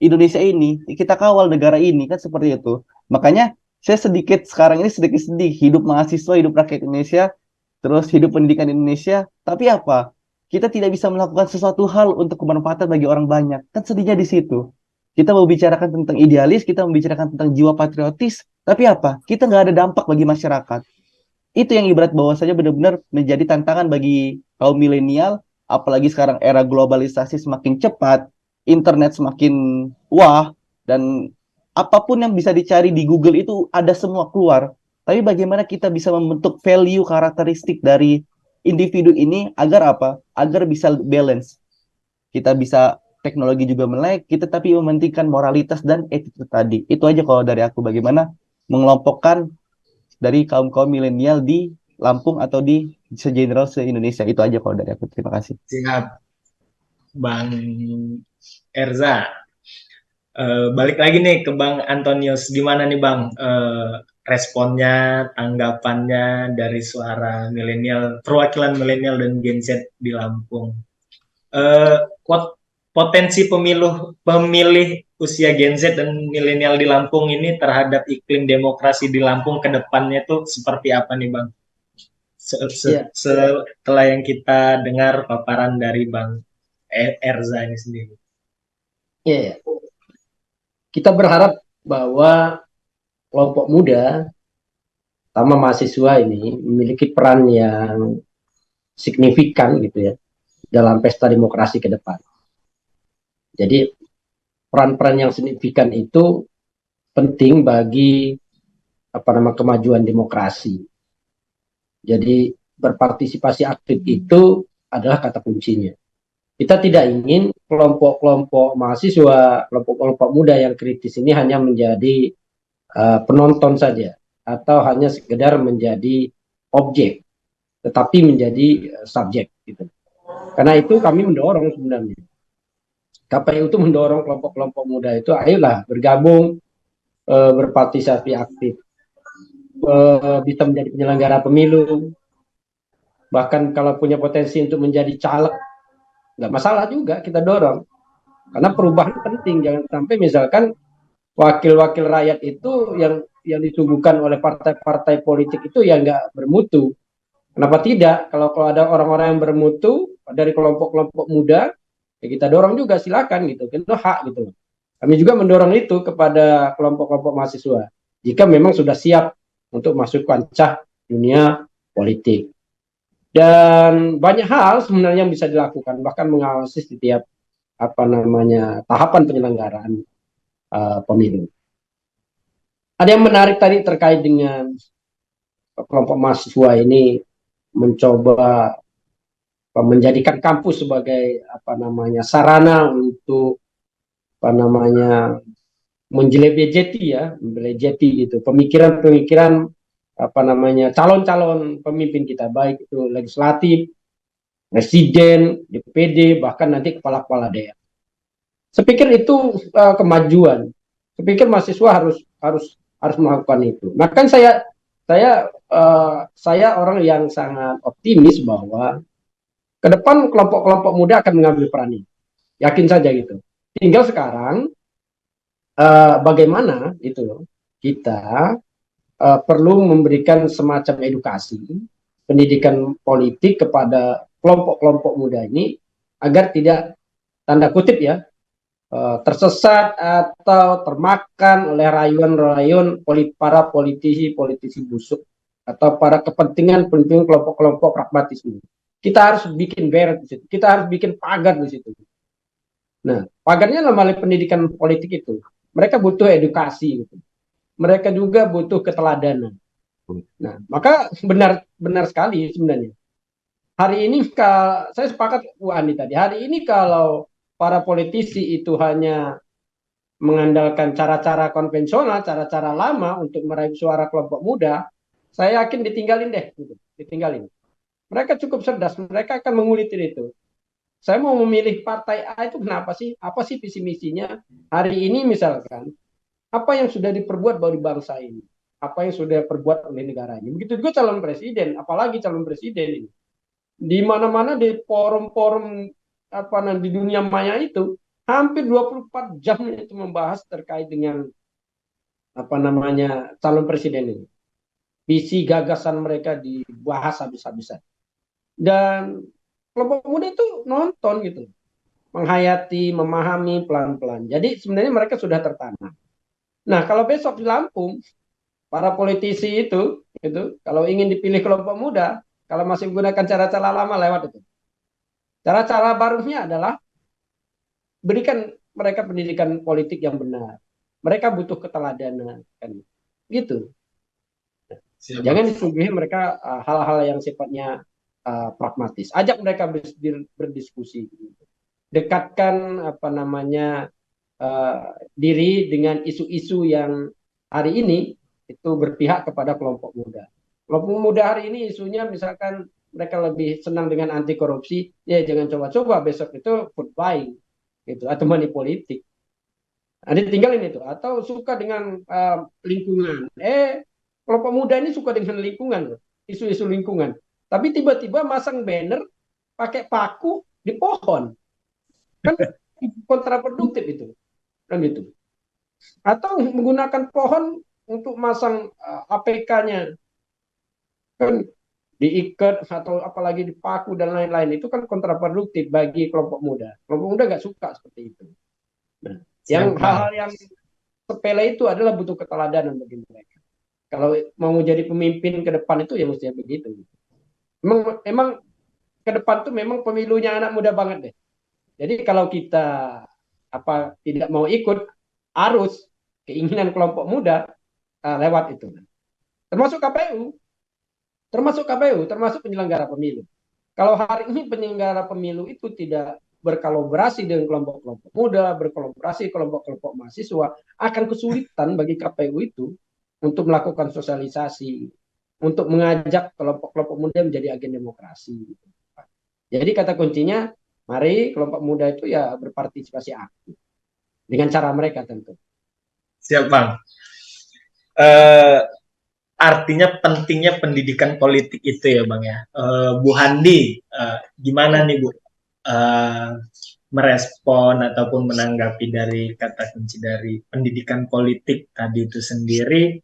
Indonesia ini. Kita kawal negara ini kan seperti itu. Makanya saya sedikit sekarang ini sedikit sedih hidup mahasiswa, hidup rakyat Indonesia, terus hidup pendidikan Indonesia. Tapi apa? Kita tidak bisa melakukan sesuatu hal untuk kebermanfaatan bagi orang banyak. Kan sedihnya di situ. Kita membicarakan tentang idealis, kita membicarakan tentang jiwa patriotis, tapi apa? Kita nggak ada dampak bagi masyarakat. Itu yang ibarat bahwasanya benar-benar menjadi tantangan bagi kaum milenial, apalagi sekarang era globalisasi semakin cepat, internet semakin wah, dan apapun yang bisa dicari di Google itu ada semua keluar. Tapi bagaimana kita bisa membentuk value karakteristik dari individu ini agar apa? Agar bisa balance. Kita bisa teknologi juga melek, kita tapi mementingkan moralitas dan etika tadi. Itu aja kalau dari aku bagaimana mengelompokkan dari kaum-kaum milenial di Lampung atau di segeneral se-Indonesia. Itu aja kalau dari aku. Terima kasih. Siap, Bang Erza. Balik lagi nih ke Bang Antonius. Gimana nih Bang responnya, tanggapannya dari suara milenial, perwakilan milenial dan Gen Z di Lampung? Eh, Potensi pemilih usia Gen Z dan milenial di Lampung ini terhadap iklim demokrasi di Lampung ke depannya tuh seperti apa nih Bang? Ya, Setelah yang kita dengar paparan dari Bang Erza ini sendiri. ya, ya. Kita berharap bahwa kelompok muda, terutama mahasiswa ini memiliki peran yang signifikan gitu ya dalam pesta demokrasi ke depan. Jadi peran-peran yang signifikan itu penting bagi kemajuan demokrasi. Jadi berpartisipasi aktif itu adalah kata kuncinya. Kita tidak ingin kelompok-kelompok mahasiswa, kelompok-kelompok muda yang kritis ini hanya menjadi penonton saja atau hanya sekedar menjadi objek, tetapi menjadi subjek gitu. Karena itu kami mendorong sebenarnya. KPU itu mendorong kelompok-kelompok muda itu, ayolah bergabung, berpartisipasi aktif, bisa menjadi penyelenggara pemilu, bahkan kalau punya potensi untuk menjadi caleg, nggak masalah juga kita dorong. Karena perubahan penting, jangan sampai misalkan wakil-wakil rakyat itu yang disuguhkan oleh partai-partai politik itu yang nggak bermutu. Kenapa tidak? Kalau ada orang-orang yang bermutu dari kelompok-kelompok muda, ya kita dorong juga, silakan gitu. Itu hak gitu. Kami juga mendorong itu kepada kelompok-kelompok mahasiswa. Jika memang sudah siap untuk masuk kancah dunia politik. Dan banyak hal sebenarnya yang bisa dilakukan, bahkan mengawasi setiap tahapan penyelenggaraan pemilu. Ada yang menarik tadi terkait dengan kelompok mahasiswa ini mencoba menjadikan kampus sebagai sarana untuk menjelejeti gitu pemikiran-pemikiran calon-calon pemimpin kita, baik itu legislatif, presiden, DPD, bahkan nanti kepala-kepala daerah. Saya pikir itu kemajuan. Saya pikir mahasiswa harus melakukan itu. Nah kan saya orang yang sangat optimis bahwa ke depan kelompok-kelompok muda akan mengambil peran ini. Yakin saja gitu. Tinggal sekarang bagaimana gitu kita perlu memberikan semacam edukasi, pendidikan politik kepada kelompok-kelompok muda ini agar tidak, tanda kutip ya, tersesat atau termakan oleh rayuan-rayuan para politisi busuk atau para kepentingan kelompok-kelompok pragmatis ini. Kita harus bikin beret di situ, kita harus bikin pagar di situ. Nah, pagarnya namanya pendidikan politik itu. Mereka butuh edukasi, gitu. Mereka juga butuh keteladanan. Nah, maka benar sekali sebenarnya. Hari ini saya sepakat Bu Andi tadi. Hari ini kalau para politisi itu hanya mengandalkan cara-cara konvensional, cara-cara lama untuk meraih suara kelompok muda, saya yakin ditinggalin deh, gitu. Ditinggalin. Mereka cukup cerdas, mereka akan menguliti itu. Saya mau memilih partai A itu kenapa sih? Apa sih visi misinya? Hari ini misalkan, apa yang sudah diperbuat bagi bangsa ini? Apa yang sudah diperbuat oleh negara ini? Begitu juga calon presiden, apalagi calon presiden ini. Di mana-mana di forum-forum di dunia maya itu hampir 24 jam itu membahas terkait dengan calon presiden ini. Visi gagasan mereka dibahas habis-habisan. Dan kelompok muda itu nonton gitu, menghayati, memahami pelan-pelan. Jadi sebenarnya mereka sudah tertanam. Nah, kalau besok di Lampung, para politisi itu kalau ingin dipilih kelompok muda, kalau masih menggunakan cara-cara lama lewat itu. Cara-cara barunya adalah berikan mereka pendidikan politik yang benar. Mereka butuh keteladanan, kan? Gitu. Jangan disuguhi mereka hal-hal yang sifatnya pragmatis. Ajak mereka berdiskusi. Dekatkan diri dengan isu-isu yang hari ini itu berpihak kepada kelompok muda. Kelompok muda hari ini isunya misalkan mereka lebih senang dengan anti korupsi, ya jangan coba-coba besok itu vote buying gitu atau money politik. Ada tinggalin itu, atau suka dengan lingkungan. Kelompok muda ini suka dengan lingkungan, isu-isu lingkungan. Tapi tiba-tiba masang banner pakai paku di pohon, kan kontraproduktif itu, kan gitu. Atau menggunakan pohon untuk masang APK-nya, kan diikat atau apalagi dipaku dan lain-lain, itu kan kontraproduktif bagi kelompok muda. Kelompok muda nggak suka seperti itu. Nah, yang hal-hal yang sepele itu adalah butuh keteladanan bagi mereka. Kalau mau jadi pemimpin ke depan itu ya mestinya begitu. Emang ke depan tuh memang pemilunya anak muda banget deh. Jadi kalau kita tidak mau ikut arus keinginan kelompok muda lewat itu. Termasuk KPU, termasuk penyelenggara pemilu. Kalau hari ini penyelenggara pemilu itu tidak berkolaborasi dengan kelompok-kelompok muda, berkolaborasi kelompok-kelompok mahasiswa, akan kesulitan bagi KPU itu untuk melakukan sosialisasi, untuk mengajak kelompok-kelompok muda menjadi agen demokrasi. Jadi kata kuncinya, mari kelompok muda itu ya berpartisipasi aktif dengan cara mereka tentu. Siap Bang. Artinya pentingnya pendidikan politik itu ya Bang ya. Bu Handi, gimana nih Bu merespon ataupun menanggapi dari kata kunci dari pendidikan politik tadi itu sendiri?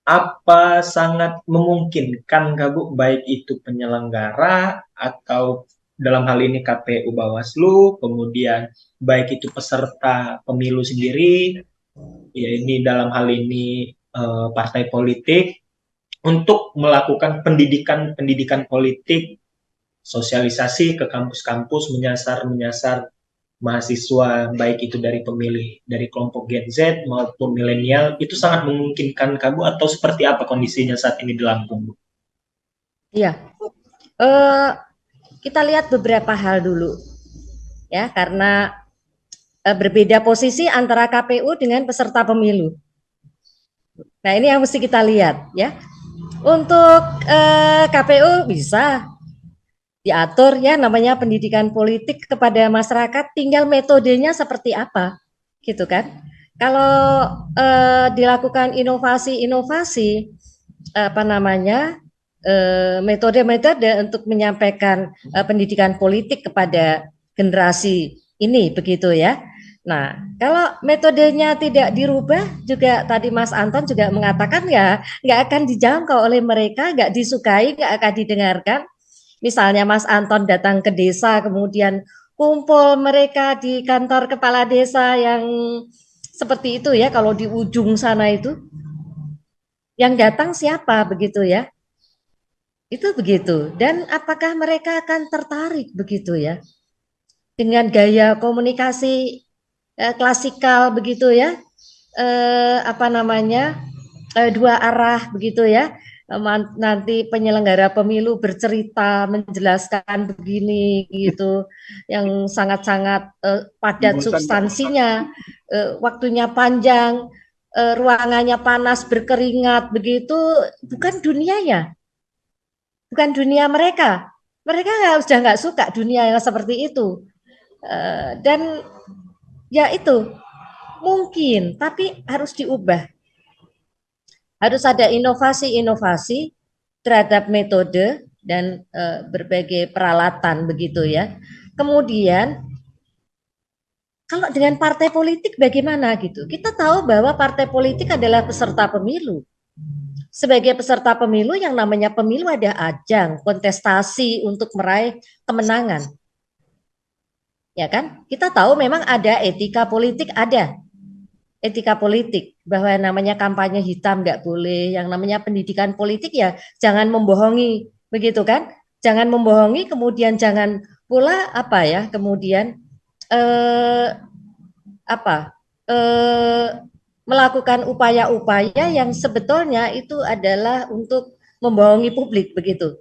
Apa sangat memungkinkan Bu, baik itu penyelenggara atau dalam hal ini KPU Bawaslu, kemudian baik itu peserta pemilu sendiri, ya ini dalam hal ini partai politik, untuk melakukan pendidikan politik, sosialisasi ke kampus-kampus, menyasar mahasiswa baik itu dari pemilih dari kelompok Gen Z maupun milenial, itu sangat memungkinkan Bu, atau seperti apa kondisinya saat ini di Lampung Bu? Iya, kita lihat beberapa hal dulu ya, karena berbeda posisi antara KPU dengan peserta pemilu. Nah ini yang mesti kita lihat ya. Untuk KPU bisa diatur ya namanya pendidikan politik kepada masyarakat, tinggal metodenya seperti apa gitu kan. Kalau dilakukan inovasi-inovasi metode-metode untuk menyampaikan pendidikan politik kepada generasi ini begitu ya. Nah, kalau metodenya tidak dirubah, juga tadi Mas Anton juga mengatakan ya nggak akan dijangkau oleh mereka, nggak disukai, nggak akan didengarkan. Misalnya Mas Anton datang ke desa, kemudian kumpul mereka di kantor kepala desa yang seperti itu ya, kalau di ujung sana itu, yang datang siapa begitu ya? Itu begitu. Dan apakah mereka akan tertarik begitu ya? Dengan gaya komunikasi klasikal begitu ya, dua arah begitu ya. nanti penyelenggara pemilu bercerita menjelaskan begini gitu, yang sangat-sangat padat substansinya, waktunya panjang, ruangannya panas berkeringat begitu, bukan dunianya, bukan dunia mereka. Mereka sudah nggak suka dunia yang seperti itu. Dan ya itu mungkin, tapi harus diubah. Harus ada inovasi-inovasi terhadap metode dan berbagai peralatan begitu ya. Kemudian kalau dengan partai politik bagaimana gitu? Kita tahu bahwa partai politik adalah peserta pemilu. Sebagai peserta pemilu, yang namanya pemilu ada ajang, kontestasi untuk meraih kemenangan. Ya kan? Kita tahu memang ada etika politik, ada etika politik, bahwa yang namanya kampanye hitam nggak boleh, yang namanya pendidikan politik ya jangan membohongi, begitu kan? Jangan membohongi, kemudian jangan pula apa ya, kemudian melakukan upaya-upaya yang sebetulnya itu adalah untuk membohongi publik, begitu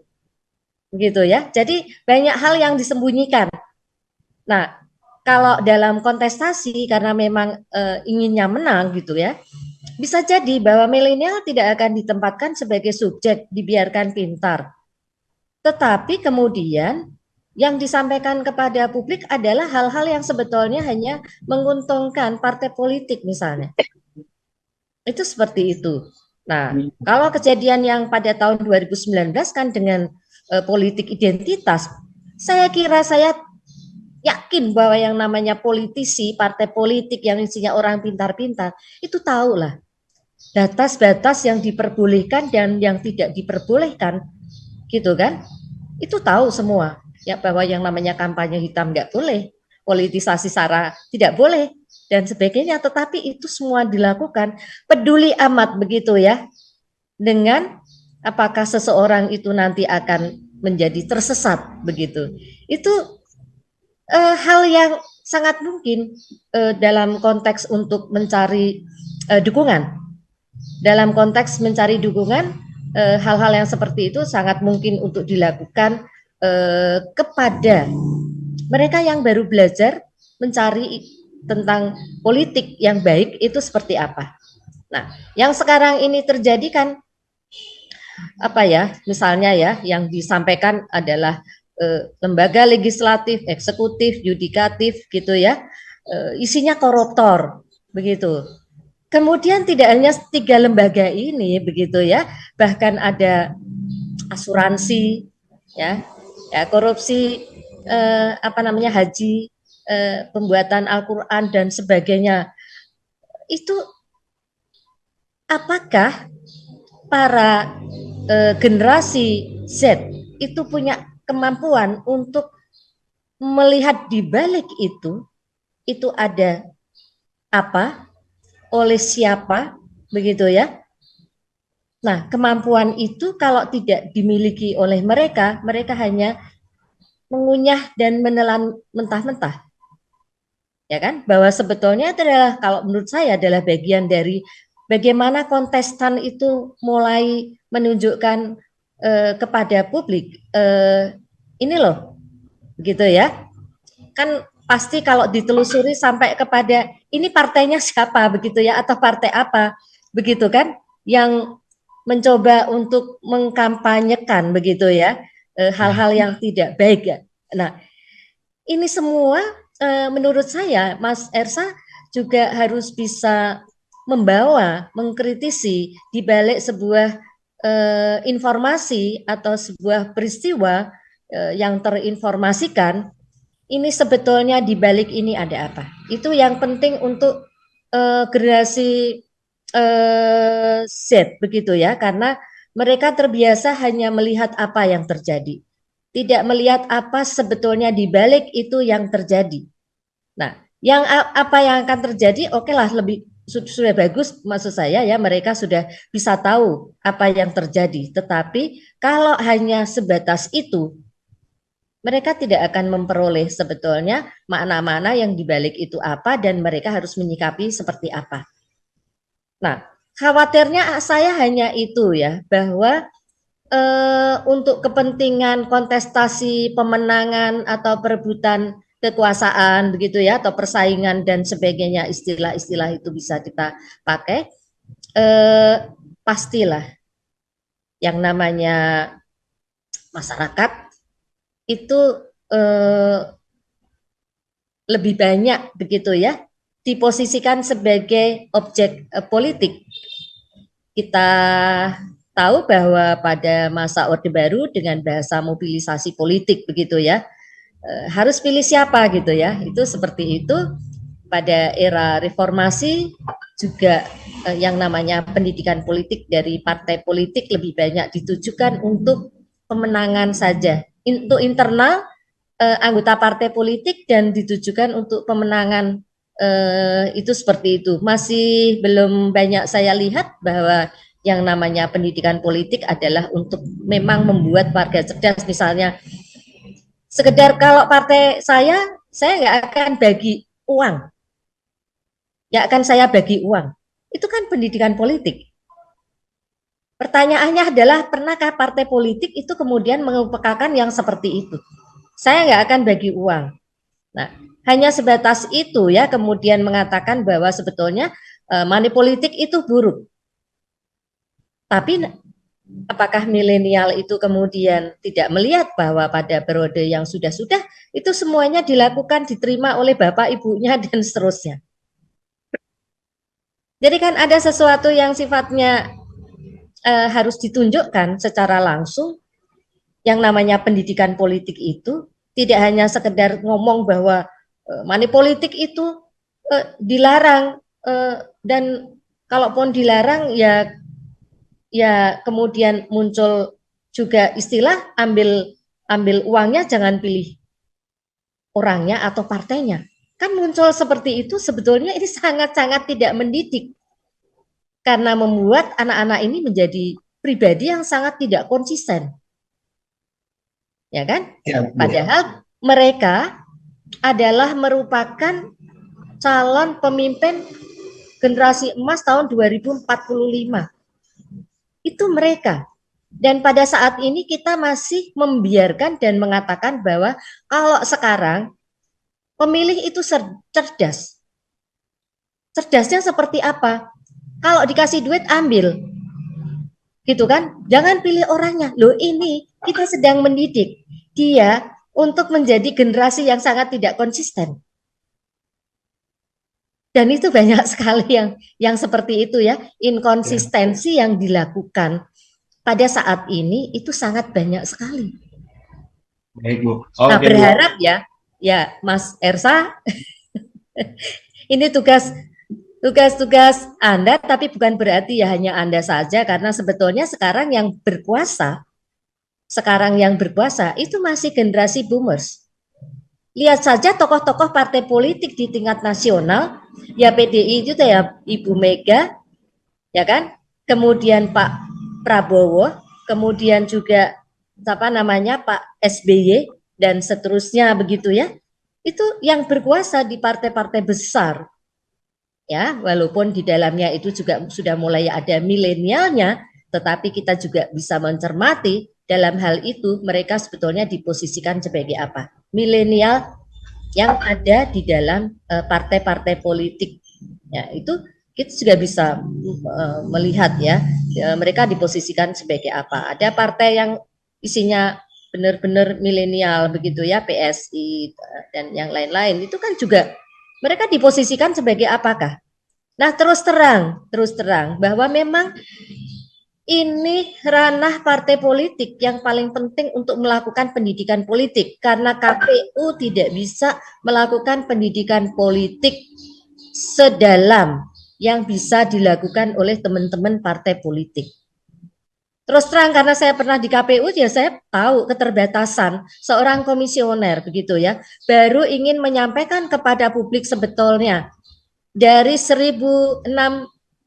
ya. Jadi banyak hal yang disembunyikan. Nah, kalau dalam kontestasi karena memang inginnya menang gitu ya, bisa jadi bahwa milenial tidak akan ditempatkan sebagai subjek, dibiarkan pintar. Tetapi kemudian yang disampaikan kepada publik adalah hal-hal yang sebetulnya hanya menguntungkan partai politik misalnya. Itu seperti itu. Nah, kalau kejadian yang pada tahun 2019 kan dengan politik identitas, saya kira saya yakin bahwa yang namanya politisi, partai politik yang isinya orang pintar-pintar, itu tahu lah batas-batas yang diperbolehkan dan yang tidak diperbolehkan, gitu kan? Itu tahu semua, ya, bahwa yang namanya kampanye hitam nggak boleh, politisasi SARA tidak boleh, dan sebagainya. Tetapi itu semua dilakukan peduli amat, begitu ya, dengan apakah seseorang itu nanti akan menjadi tersesat, begitu. Itu hal yang sangat mungkin dalam konteks untuk mencari dukungan. Dalam konteks mencari dukungan, hal-hal yang seperti itu sangat mungkin untuk dilakukan kepada mereka yang baru belajar mencari tentang politik yang baik itu seperti apa. Nah, yang sekarang ini terjadi kan apa ya? Misalnya ya, yang disampaikan adalah lembaga legislatif, eksekutif, yudikatif gitu ya, isinya koruptor begitu. Kemudian tidak hanya 3 lembaga ini begitu ya, bahkan ada asuransi ya, korupsi haji, pembuatan Al-Quran dan sebagainya. Itu apakah para generasi Z itu punya kemampuan untuk melihat di balik itu ada apa, oleh siapa, begitu ya. Nah, kemampuan itu kalau tidak dimiliki oleh mereka, mereka hanya mengunyah dan menelan mentah-mentah. Ya kan? Bahwa sebetulnya itu adalah, kalau menurut saya, adalah bagian dari bagaimana kontestan itu mulai menunjukkan kepada publik, ini loh, gitu ya. Kan pasti kalau ditelusuri sampai kepada ini partainya siapa, begitu ya, atau partai apa, begitu kan, yang mencoba untuk mengkampanyekan, begitu ya, hal-hal yang tidak baik ya. Nah, ini semua menurut saya, Mas Ersa juga harus bisa membawa, mengkritisi di balik sebuah informasi atau sebuah peristiwa yang terinformasikan, ini sebetulnya di balik ini ada apa. Itu yang penting untuk generasi Z begitu ya, karena mereka terbiasa hanya melihat apa yang terjadi, tidak melihat apa sebetulnya di balik itu yang terjadi. Nah, yang apa yang akan terjadi, oke lah, lebih sudah bagus, maksud saya ya, mereka sudah bisa tahu apa yang terjadi. Tetapi kalau hanya sebatas itu, mereka tidak akan memperoleh sebetulnya makna-makna yang dibalik itu apa, dan mereka harus menyikapi seperti apa. Nah, khawatirnya saya hanya itu ya, bahwa untuk kepentingan kontestasi pemenangan atau perebutan kekuasaan begitu ya, atau persaingan dan sebagainya, istilah-istilah itu bisa kita pakai, pastilah yang namanya masyarakat itu lebih banyak begitu ya diposisikan sebagai objek politik. Kita tahu bahwa pada masa Orde Baru dengan bahasa mobilisasi politik begitu ya, harus pilih siapa gitu ya, itu seperti itu. Pada era reformasi juga yang namanya pendidikan politik dari partai politik lebih banyak ditujukan untuk pemenangan saja, untuk internal anggota partai politik dan ditujukan untuk pemenangan, itu seperti itu. Masih belum banyak saya lihat bahwa yang namanya pendidikan politik adalah untuk memang membuat warga cerdas. Misalnya sekedar kalau partai saya nggak akan bagi uang, nggak akan saya bagi uang. Itu kan pendidikan politik. Pertanyaannya adalah, pernahkah partai politik itu kemudian mengupayakan yang seperti itu? Saya nggak akan bagi uang. Nah, hanya sebatas itu ya, kemudian mengatakan bahwa sebetulnya money politik itu buruk. Tapi apakah milenial itu kemudian tidak melihat bahwa pada periode yang sudah-sudah itu semuanya dilakukan, diterima oleh bapak ibunya dan seterusnya. Jadi kan ada sesuatu yang sifatnya harus ditunjukkan secara langsung. Yang namanya pendidikan politik itu tidak hanya sekedar ngomong bahwa money politik itu dilarang, dan kalaupun dilarang ya kemudian muncul juga istilah ambil uangnya, jangan pilih orangnya atau partainya. Kan muncul seperti itu, sebetulnya ini sangat-sangat tidak mendidik karena membuat anak-anak ini menjadi pribadi yang sangat tidak konsisten. Ya kan? Ya, Padahal mereka adalah merupakan calon pemimpin generasi emas tahun 2045. Itu mereka. Dan pada saat ini kita masih membiarkan dan mengatakan bahwa kalau sekarang pemilih itu cerdas. Cerdasnya seperti apa? Kalau dikasih duit ambil. Gitu kan? Jangan pilih orangnya. Loh, ini kita sedang mendidik dia untuk menjadi generasi yang sangat tidak konsisten. Dan itu banyak sekali yang seperti itu ya, inkonsistensi yang dilakukan pada saat ini itu sangat banyak sekali. Baik, Bu. Nah, berharap ya Mas Ersa, ini tugas Anda, tapi bukan berarti ya hanya Anda saja, karena sebetulnya sekarang yang berkuasa itu masih generasi boomers. Lihat saja tokoh-tokoh partai politik di tingkat nasional, ya PDI itu ya Ibu Mega, ya kan? Kemudian Pak Prabowo, kemudian juga Pak SBY dan seterusnya begitu ya. Itu yang berkuasa di partai-partai besar. Ya, walaupun di dalamnya itu juga sudah mulai ada milenialnya, tetapi kita juga bisa mencermati dalam hal itu mereka sebetulnya diposisikan sebagai apa? Milenial yang ada di dalam partai-partai politik. Ya, itu kita juga bisa melihat ya, mereka diposisikan sebagai apa? Ada partai yang isinya benar-benar milenial begitu ya, PSI dan yang lain-lain. Itu kan juga mereka diposisikan sebagai apakah? Nah, terus terang bahwa memang ini ranah partai politik yang paling penting untuk melakukan pendidikan politik, karena KPU tidak bisa melakukan pendidikan politik sedalam yang bisa dilakukan oleh teman-teman partai politik. Terus terang, karena saya pernah di KPU, ya saya tahu keterbatasan seorang komisioner begitu ya, baru ingin menyampaikan kepada publik sebetulnya dari 1006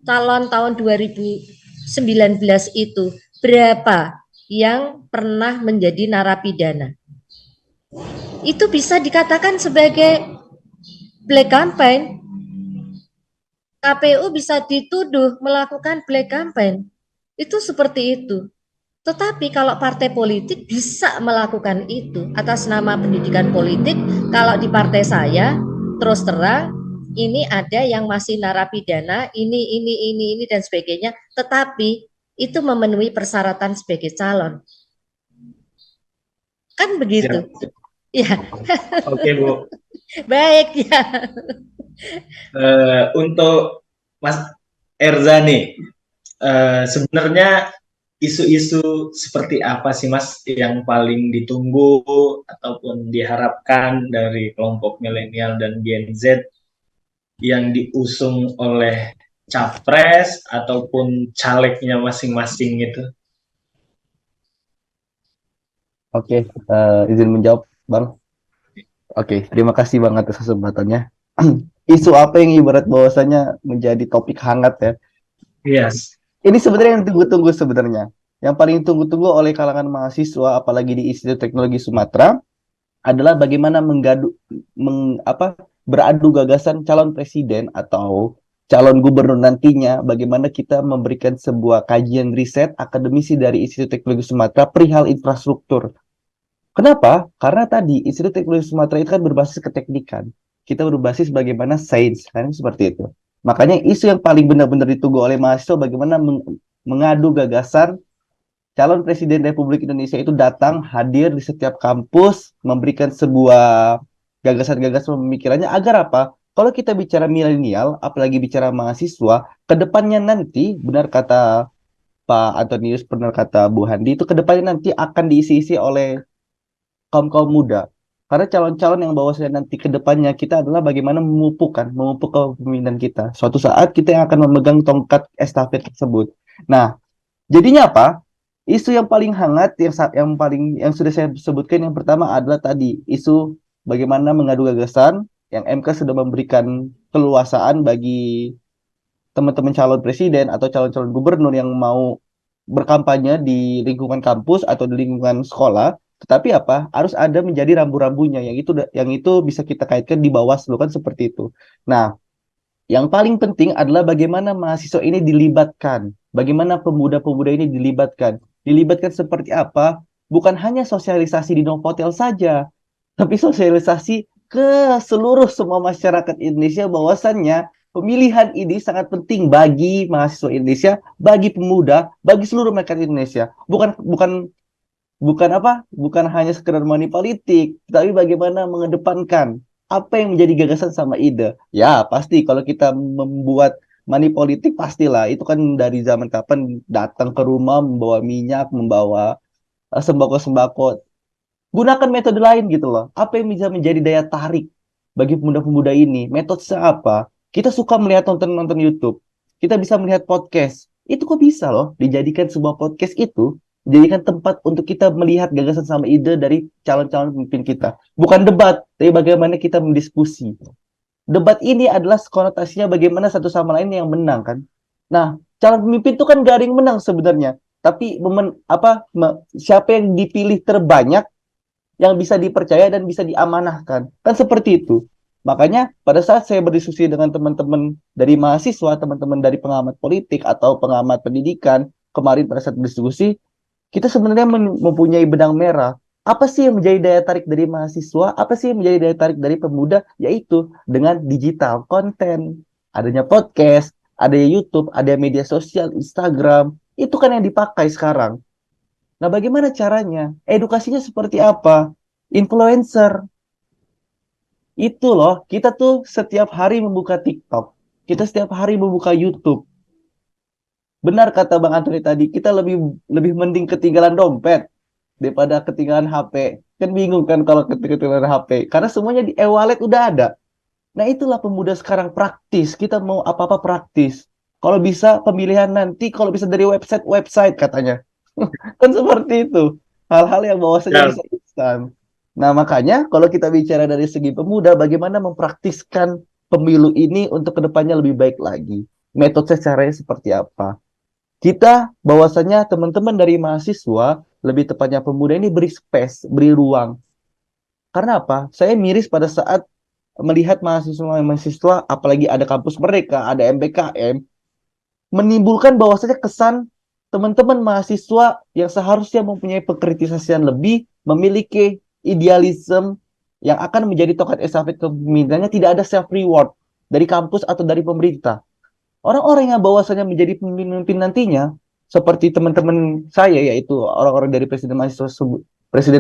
calon tahun 2019 itu berapa yang pernah menjadi narapidana. Itu bisa dikatakan sebagai black campaign. KPU bisa dituduh melakukan black campaign. Itu seperti itu. Tetapi kalau partai politik bisa melakukan itu atas nama pendidikan politik, kalau di partai saya terus terang ini ada yang masih narapidana, ini dan sebagainya, tetapi itu memenuhi persyaratan sebagai calon. Kan begitu. Ya, Oke, Bu. baik ya. Untuk Mas Erza nih, sebenarnya isu-isu seperti apa sih Mas yang paling ditunggu ataupun diharapkan dari kelompok milenial dan Gen Z yang diusung oleh capres ataupun calegnya masing-masing gitu? Oke, izin menjawab, Bang. Oke, terima kasih Bang atas kesempatannya. Isu apa yang ibarat bahwasanya menjadi topik hangat ya? Yes. Ini sebenarnya yang tunggu-tunggu sebenarnya. Yang paling tunggu-tunggu oleh kalangan mahasiswa, apalagi di Institut Teknologi Sumatera, adalah bagaimana beradu gagasan calon presiden atau calon gubernur nantinya, bagaimana kita memberikan sebuah kajian riset akademisi dari Institut Teknologi Sumatera perihal infrastruktur. Kenapa? Karena tadi Institut Teknologi Sumatera itu kan berbasis keteknikan. Kita berbasis bagaimana sains, kan seperti itu. Makanya isu yang paling benar-benar ditunggu oleh mahasiswa bagaimana mengadu gagasan calon presiden Republik Indonesia itu datang hadir di setiap kampus memberikan sebuah gagasan-gagasan pemikirannya agar apa? Kalau kita bicara milenial, apalagi bicara mahasiswa, kedepannya nanti benar kata Pak Antonius, benar kata Bu Handi, itu kedepannya nanti akan diisi-isi oleh kaum-kaum muda. Karena calon-calon yang bahwasanya nanti ke depannya kita adalah bagaimana memupuk kepemimpinan kita. Suatu saat kita yang akan memegang tongkat estafet tersebut. Nah, jadinya apa? Isu yang paling hangat yang sudah saya sebutkan yang pertama adalah tadi isu bagaimana mengadu gagasan yang MK sudah memberikan keluasaan bagi teman-teman calon presiden atau calon-calon gubernur yang mau berkampanye di lingkungan kampus atau di lingkungan sekolah, tetapi apa harus ada menjadi rambu-rambunya yang itu bisa kita kaitkan di Bawaslu kan seperti itu. Nah, yang paling penting adalah bagaimana mahasiswa ini dilibatkan, bagaimana pemuda-pemuda ini dilibatkan. Dilibatkan seperti apa? Bukan hanya sosialisasi di Novotel saja, tapi sosialisasi ke seluruh semua masyarakat Indonesia bahwasannya pemilihan ini sangat penting bagi mahasiswa Indonesia, bagi pemuda, bagi seluruh masyarakat Indonesia. Bukan bukan bukan apa? Bukan hanya sekedar money politik, tapi bagaimana mengedepankan apa yang menjadi gagasan sama ide. Ya, pasti kalau kita membuat money politik pastilah itu kan dari zaman kapan datang ke rumah membawa minyak, membawa sembako-sembako. Gunakan metode lain gitu loh. Apa yang bisa menjadi daya tarik bagi pemuda-pemuda ini? Metode apa? Kita suka melihat nonton-nonton YouTube. Kita bisa melihat podcast. Itu kok bisa loh dijadikan sebuah podcast itu dijadikan tempat untuk kita melihat gagasan sama ide dari calon-calon pemimpin kita. Bukan debat, tapi bagaimana kita mendiskusi. Debat ini adalah konotasinya bagaimana satu sama lain yang menang kan. Nah, calon pemimpin itu kan gak ada yang menang sebenarnya. Tapi siapa yang dipilih terbanyak yang bisa dipercaya dan bisa diamanahkan. Kan seperti itu. Makanya pada saat saya berdiskusi dengan teman-teman dari mahasiswa, teman-teman dari pengamat politik atau pengamat pendidikan, kemarin pada saat berdiskusi, kita sebenarnya mempunyai benang merah. Apa sih yang menjadi daya tarik dari mahasiswa? Apa sih yang menjadi daya tarik dari pemuda? Yaitu dengan digital konten. Adanya podcast, ada YouTube, ada media sosial, Instagram. Itu kan yang dipakai sekarang. Nah, bagaimana caranya? Edukasinya seperti apa? Influencer. Itu loh, kita tuh setiap hari membuka TikTok. Kita setiap hari membuka YouTube. Benar kata Bang Antoni tadi, kita lebih lebih mending ketinggalan dompet daripada ketinggalan HP. Kan bingung kan kalau ketinggalan HP. Karena semuanya di e-wallet udah ada. Nah, itulah pemuda sekarang praktis. Kita mau apa-apa praktis. Kalau bisa pemilihan nanti, kalau bisa dari website katanya. Kan seperti itu. Hal-hal yang bahwasanya bisa instan. Nah, makanya kalau kita bicara dari segi pemuda, bagaimana mempraktiskan pemilu ini untuk kedepannya lebih baik lagi. Metode caranya seperti apa. Kita bahwasanya teman-teman dari mahasiswa, lebih tepatnya pemuda ini beri space, beri ruang. Karena apa? Saya miris pada saat melihat mahasiswa, apalagi ada kampus mereka, ada MBKM, menimbulkan bahwasanya kesan teman-teman mahasiswa yang seharusnya mempunyai pengkritisasian lebih, memiliki idealisme yang akan menjadi tongkat estafet kepemimpinannya, tidak ada self reward dari kampus atau dari pemerintah. Orang-orang yang bahwasanya menjadi pemimpin nantinya, seperti teman-teman saya, yaitu orang-orang dari presiden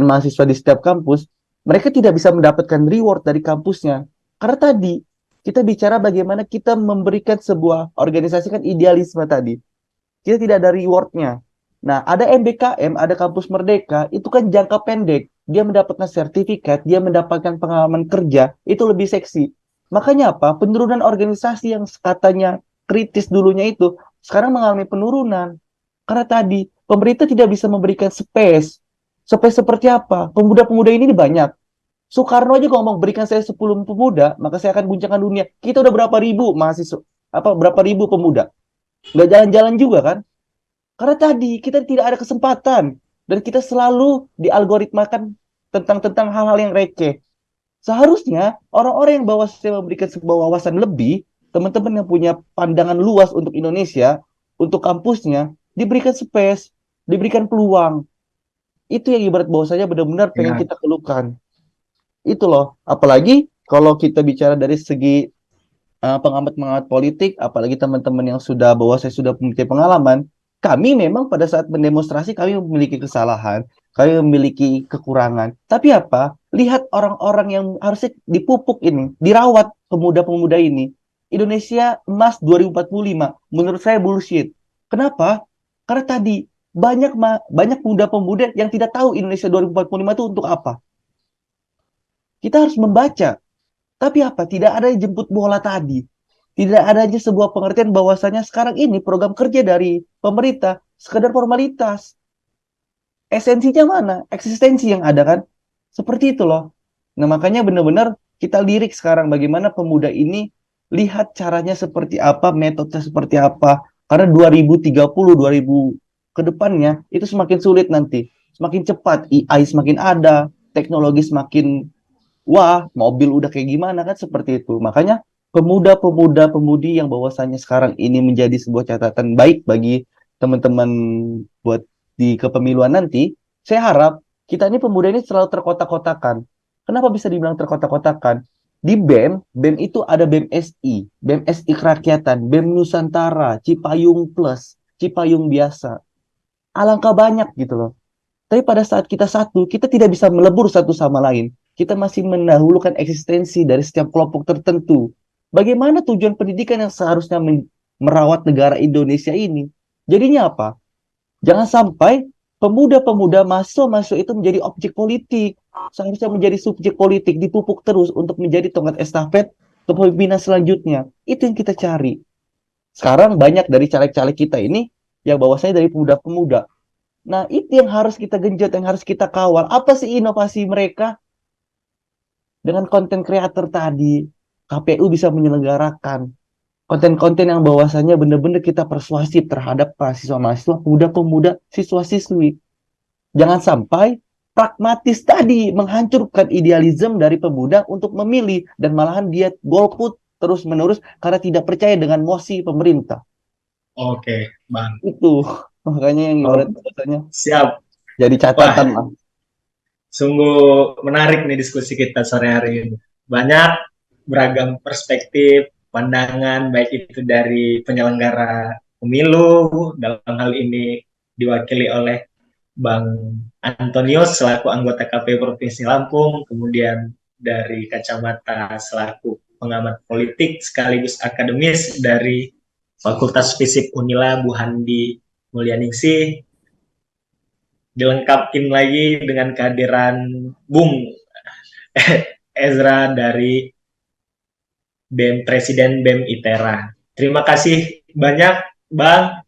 mahasiswa di setiap kampus, mereka tidak bisa mendapatkan reward dari kampusnya. Karena tadi kita bicara bagaimana kita memberikan sebuah organisasi kan idealisme tadi. Kita tidak ada rewardnya. Nah, ada MBKM, ada kampus Merdeka, itu kan jangka pendek. Dia mendapatkan sertifikat, dia mendapatkan pengalaman kerja, itu lebih seksi. Makanya apa? Penurunan organisasi yang katanya kritis dulunya itu, sekarang mengalami penurunan. Karena tadi, pemerintah tidak bisa memberikan space. Space seperti apa? Pemuda-pemuda ini banyak. Soekarno aja ngomong, berikan saya 10 pemuda, maka saya akan guncangkan dunia. Kita udah berapa ribu mahasiswa, berapa ribu pemuda. Nggak jalan-jalan juga kan? Karena tadi kita tidak ada kesempatan dan kita selalu dialgoritmakan tentang hal-hal yang receh. Seharusnya orang-orang yang saya memberikan sebuah wawasan lebih, teman-teman yang punya pandangan luas untuk Indonesia, untuk kampusnya, diberikan space, diberikan peluang. Itu yang ibarat bahwasanya benar-benar pengen Ya. kita keluhkan. Itu loh. Apalagi kalau kita bicara dari segi pengamat-pengamat politik, apalagi teman-teman yang sudah bahwa saya sudah memiliki pengalaman, kami memang pada saat mendemonstrasi kami memiliki kesalahan, kami memiliki kekurangan. Tapi apa? Lihat orang-orang yang harusnya dipupuk ini, dirawat pemuda-pemuda ini. Indonesia emas 2045, menurut saya bullshit. Kenapa? Karena tadi banyak pemuda-pemuda yang tidak tahu Indonesia 2045 itu untuk apa. Kita harus membaca. Tapi apa? Tidak ada yang jemput bola tadi. Tidak ada aja sebuah pengertian bahwasanya sekarang ini program kerja dari pemerintah sekedar formalitas. Esensinya mana? Eksistensi yang ada kan? Seperti itu loh. Nah, makanya benar-benar kita lirik sekarang bagaimana pemuda ini lihat caranya seperti apa, metodenya seperti apa. Karena 2030, 2000 ke depannya itu semakin sulit nanti. Semakin cepat, AI semakin ada, teknologi semakin wah, mobil udah kayak gimana kan seperti itu. Makanya pemuda-pemuda pemudi yang bahwasannya sekarang ini menjadi sebuah catatan baik bagi teman-teman buat di kepemiluan nanti, saya harap kita ini pemuda ini selalu terkotak-kotakan. Kenapa bisa dibilang terkotak-kotakan? Di BEM itu ada BEM SI, BEM SI Kerakyatan, BEM Nusantara, Cipayung Plus, Cipayung Biasa. Alangkah banyak gitu loh. Tapi pada saat kita satu, kita tidak bisa melebur satu sama lain. Kita masih mendahulukan eksistensi dari setiap kelompok tertentu. Bagaimana tujuan pendidikan yang seharusnya merawat negara Indonesia ini? Jadinya apa? Jangan sampai pemuda-pemuda mahasiswa itu menjadi objek politik. Seharusnya menjadi subjek politik, dipupuk terus untuk menjadi tongkat estafet kepemimpinan selanjutnya. Itu yang kita cari. Sekarang banyak dari caleg-caleg kita ini yang bahwasanya dari pemuda-pemuda. Nah, itu yang harus kita genjot, yang harus kita kawal. Apa sih inovasi mereka? Dengan konten kreator tadi, KPU bisa menyelenggarakan konten-konten yang bahwasannya benar-benar kita persuasif terhadap mahasiswa-mahasiswa, pemuda-pemuda, siswa-siswi. Jangan sampai pragmatis tadi menghancurkan idealisme dari pemuda untuk memilih dan malahan dia golput terus-menerus karena tidak percaya dengan mosi pemerintah. Oke, Bang. Itu makanya yang ibarat Oh, bahwasanya siap. jadi catatan Wah, lah. sungguh menarik nih diskusi kita sore hari ini. Banyak beragam perspektif, pandangan, baik itu dari penyelenggara pemilu, dalam hal ini diwakili oleh Bang Antonius selaku anggota KPU Provinsi Lampung, kemudian dari kacamata selaku pengamat politik sekaligus akademis dari Fakultas Fisik Unila Bu Handi Mulyaningsih, dilengkapin lagi dengan kehadiran Bung Ezra dari Presiden BEM ITERA. Terima kasih banyak Bang,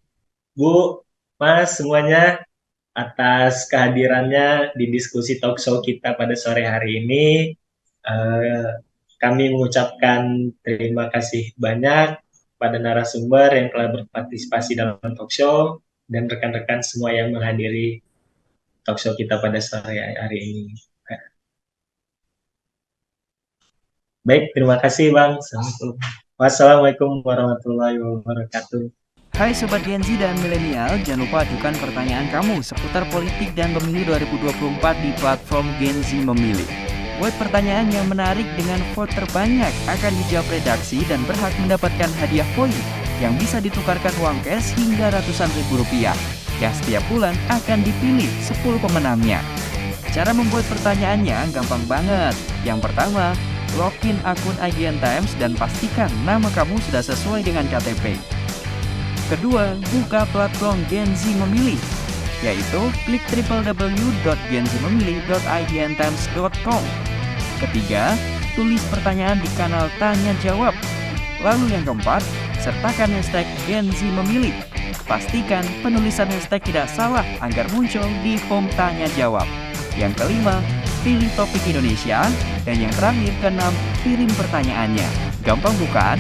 Bu, Mas semuanya atas kehadirannya di diskusi talk show kita pada sore hari ini. Eh, Kami mengucapkan terima kasih banyak pada narasumber yang telah berpartisipasi dalam talk show dan rekan-rekan semua yang menghadiri talk show kita pada sore hari ini. Baik, terima kasih Bang. Wassalamualaikum warahmatullahi wabarakatuh. Hai Sobat Gen Z dan Milenial, jangan lupa ajukan pertanyaan kamu seputar politik dan pemilu 2024 di platform Gen Z Memilih. Buat pertanyaan yang menarik dengan vote terbanyak akan dijawab redaksi dan berhak mendapatkan hadiah poin yang bisa ditukarkan uang cash hingga ratusan ribu rupiah, yang setiap bulan akan dipilih 10 pemenangnya. Cara membuat pertanyaannya gampang banget. Yang pertama, login akun IGN Times dan pastikan nama kamu sudah sesuai dengan KTP. Kedua, buka platform Gen Z Memilih, yaitu klik www.genzmemilih.igntimes.com. Ketiga, tulis pertanyaan di kanal Tanya Jawab. Lalu yang keempat, sertakan hashtag Gen Z Memilih. Pastikan penulisan hashtag tidak salah agar muncul di form Tanya Jawab. Yang kelima, pilih topik Indonesia. Dan yang terakhir, keenam, kirim pertanyaannya. Gampang bukan?